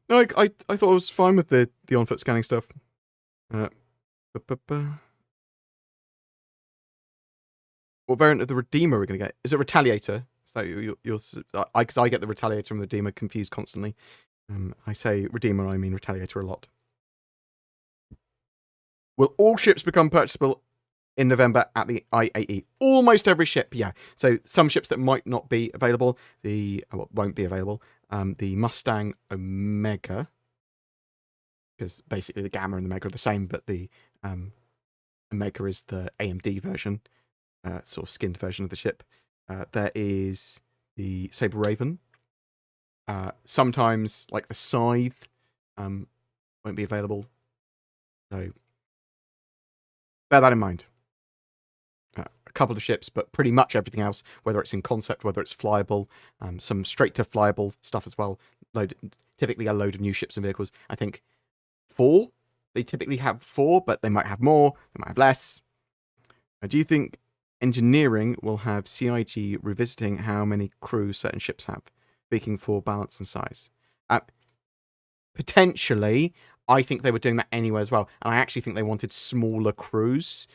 No, I thought I was fine with the on-foot scanning stuff. What variant of the Redeemer we're going to get? Is it Retaliator? So because I get the Retaliator and the Redeemer confused constantly. I say Redeemer, I mean Retaliator a lot. Will all ships become purchasable in November at the IAE? Almost every ship, yeah. So some ships that might not be available, won't be available. The Mustang Omega, because basically the Gamma and the Omega are the same, but the Omega is the AMD version, sort of skinned version of the ship. There is the Sabre Raven. Sometimes, like the Scythe, won't be available. So bear that in mind. A couple of ships, but pretty much everything else, whether it's in concept, whether it's flyable, some straight to flyable stuff as well. Typically a load of new ships and vehicles. I think 4. They typically have 4, but they might have more, they might have less. Do you think engineering will have CIG revisiting how many crew certain ships have, speaking for balance and size? Potentially. I think they were doing that anyway as well. And I actually think they wanted smaller crews.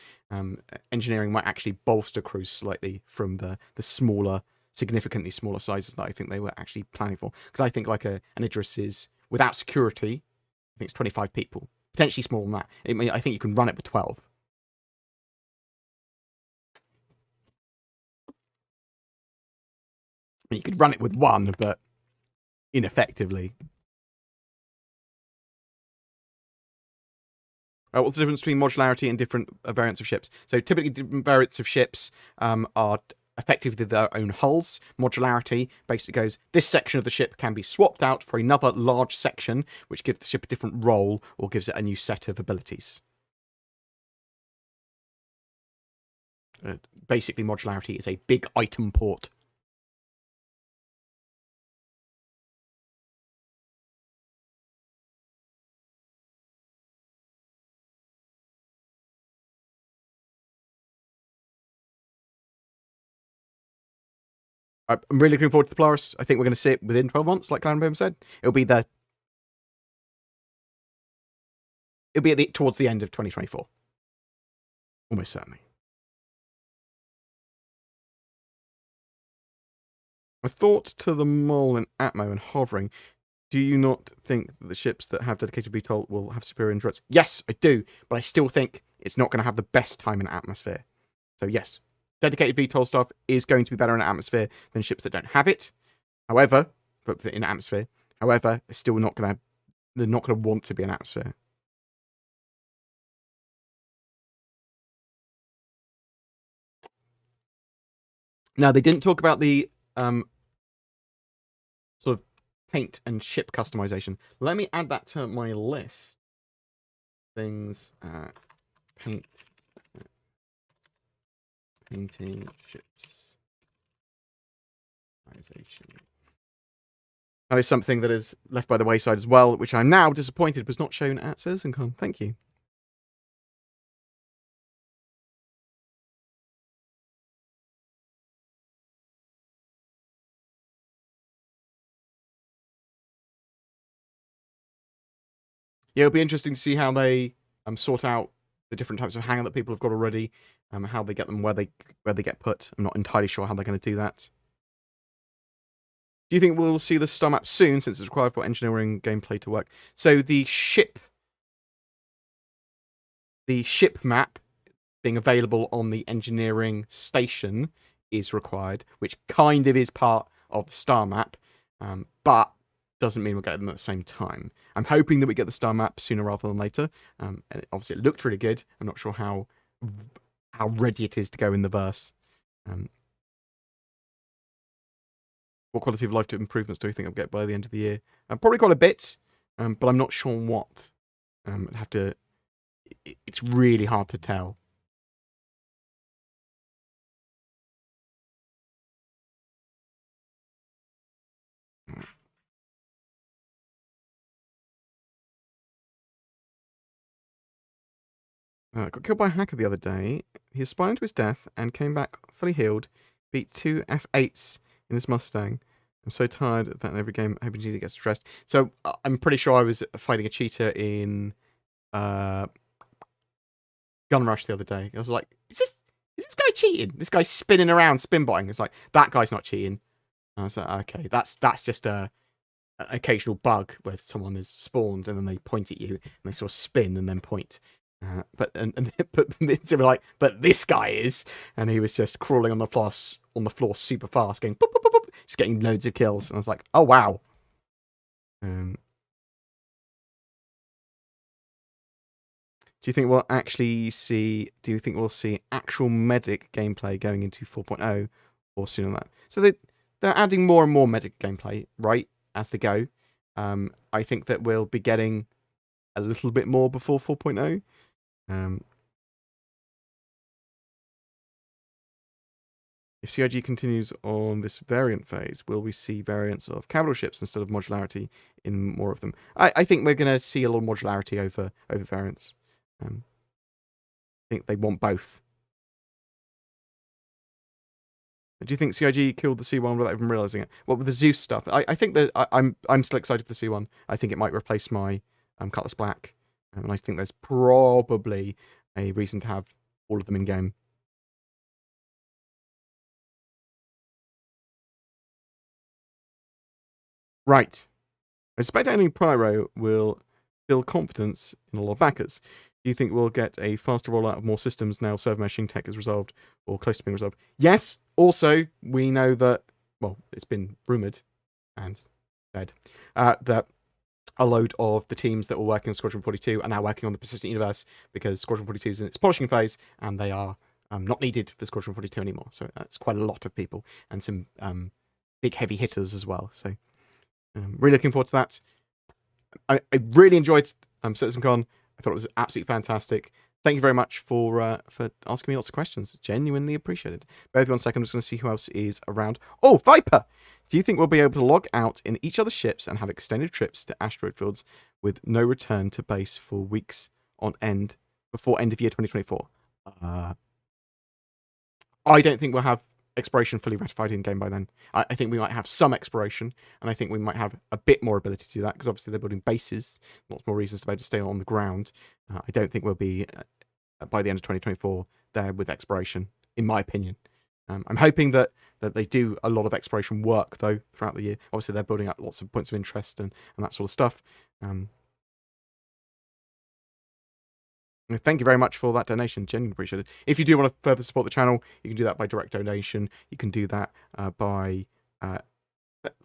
Engineering might actually bolster crews slightly from the smaller, significantly smaller sizes that I think they were actually planning for. Because I think like an Idris is, without security, I think it's 25 people. Potentially smaller than that. I think you can run it with 12. You could run it with 1, but ineffectively. What's the difference between modularity and different variants of ships? So typically different variants of ships are effectively their own hulls. Modularity basically goes, this section of the ship can be swapped out for another large section, which gives the ship a different role or gives it a new set of abilities. Basically, modularity is a big item port. I'm really looking forward to the Polaris. I think we're going to see it within 12 months, like Clanbone said. It'll be towards the end of 2024. Almost certainly. A thought to the mole and Atmo and hovering. Do you not think that the ships that have dedicated VTOL will have superior endurance? Yes, I do, but I still think it's not going to have the best time in atmosphere. So yes, dedicated VTOL stuff is going to be better in atmosphere than ships that don't have it. However, but in atmosphere, however, they're still not going to. They're not going to want to be in atmosphere. Now they didn't talk about the sort of paint and ship customization. Let me add that to my list. Things painting ships. That is something that is left by the wayside as well, which I'm now disappointed was not shown at CitizenCon. Thank you. Yeah, it'll be interesting to see how they sort out the different types of hangar that people have got already, how they get them where they get put. I'm not entirely sure how they're going to do that. Do you think we'll see the star map soon, since it's required for engineering gameplay to work? So the ship map being available on the engineering station is required, which kind of is part of the star map, but doesn't mean we'll get them at the same time. I'm hoping that we get the star map sooner rather than later. And obviously, it looked really good. I'm not sure how ready it is to go in the verse. What quality of life improvements do you think I'll get by the end of the year? Probably quite a bit, but I'm not sure what. I'd have to. It's really hard to tell. Got killed by a hacker the other day. He aspired to his death and came back fully healed. Beat 2 F8s in his Mustang. I'm so tired that in every game hoping cheater gets stressed. So I'm pretty sure I was fighting a cheater in Gun Rush the other day. I was like, is this guy cheating? This guy's spinning around, spin botting. It's like, that guy's not cheating. And I was like, okay, that's just an occasional bug where someone is spawned and then they point at you and they sort of spin and then point. But they were like, but this guy is, and he was just crawling on the floor super fast, going boop, boop, boop, boop, just getting loads of kills. And I was like, oh wow. Do you think we'll actually see? Do you think we'll see actual medic gameplay going into 4.0 or sooner than that? So they're adding more and more medic gameplay, right, as they go. I think that we'll be getting a little bit more before 4.0. If CIG continues on this variant phase, will we see variants of capital ships instead of modularity in more of them? I think we're going to see a lot of modularity over variants. I think they want both. Do you think CIG killed the C1 without even realizing it? Well, with the Zeus stuff, I think that I'm still excited for the C1. I think it might replace my Cutlass Black, and I think there's probably a reason to have all of them in game. Right. I suspect ending Pyro will build confidence in a lot of backers. Do you think we'll get a faster rollout of more systems now server meshing tech is resolved or close to being resolved? Yes. Also, we know that, well, it's been rumoured and said that a load of the teams that were working on Squadron 42 are now working on the Persistent Universe because Squadron 42 is in its polishing phase and they are not needed for Squadron 42 anymore. So that's quite a lot of people and some big heavy hitters as well. So really looking forward to that. I really enjoyed CitizenCon. I thought it was absolutely fantastic. Thank you very much for asking me lots of questions. Genuinely appreciated. Bear with me 1 second. I'm just going to see who else is around. Oh, Viper! Do you think we'll be able to log out in each other's ships and have extended trips to asteroid fields with no return to base for weeks on end before end of year 2024? I don't think we'll have exploration fully ratified in game by then. I think we might have some exploration, and I think we might have a bit more ability to do that because obviously they're building bases, lots more reasons to be able to stay on the ground. I don't think we'll be by the end of 2024 there with exploration, in my opinion. I'm hoping that they do a lot of exploration work though throughout the year. Obviously they're building up lots of points of interest and that sort of stuff. Thank you very much for that donation. Genuinely appreciate it. If you do want to further support the channel, you can do that by direct donation. You can do that by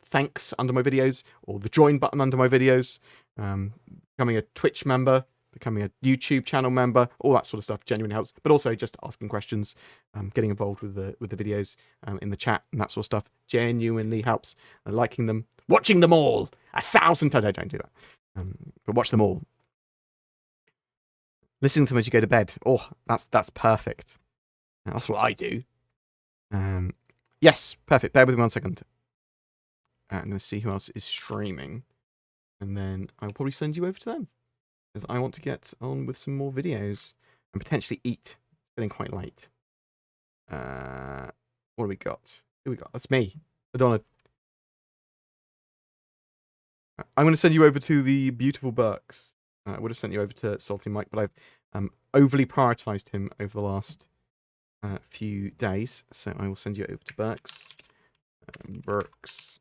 thanks under my videos or the join button under my videos, becoming a Twitch member, becoming a YouTube channel member, all that sort of stuff genuinely helps. But also just asking questions, getting involved with the videos in the chat and that sort of stuff genuinely helps. Liking them, watching them all 1,000 times. Don't do that, but watch them all. Listen to them as you go to bed. Oh, that's perfect. That's what I do. Yes, perfect. Bear with me 1 second. I'm going to see who else is streaming. And then I'll probably send you over to them. Because I want to get on with some more videos. And potentially eat. It's getting quite late. What do we got? Who we got? That's me. I don't want to... I'm going to send you over to the beautiful Burks. I would have sent you over to Salty Mike, but I've overly prioritized him over the last few days. So I will send you over to Burks. Burks.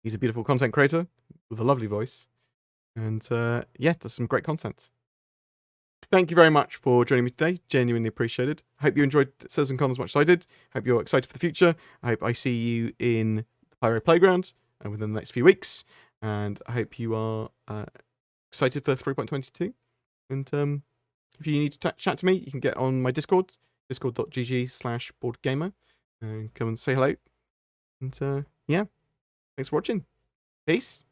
He's a beautiful content creator with a lovely voice. And yeah, does some great content. Thank you very much for joining me today. Genuinely appreciated. Hope you enjoyed CitizenCon as much as I did. Hope you're excited for the future. I hope I see you in the Pyro Playground within the next few weeks. And I hope you are excited for 3.22. And if you need to chat to me, you can get on my Discord, discord.gg/BoredGamer, and come and say hello. And yeah, thanks for watching. Peace.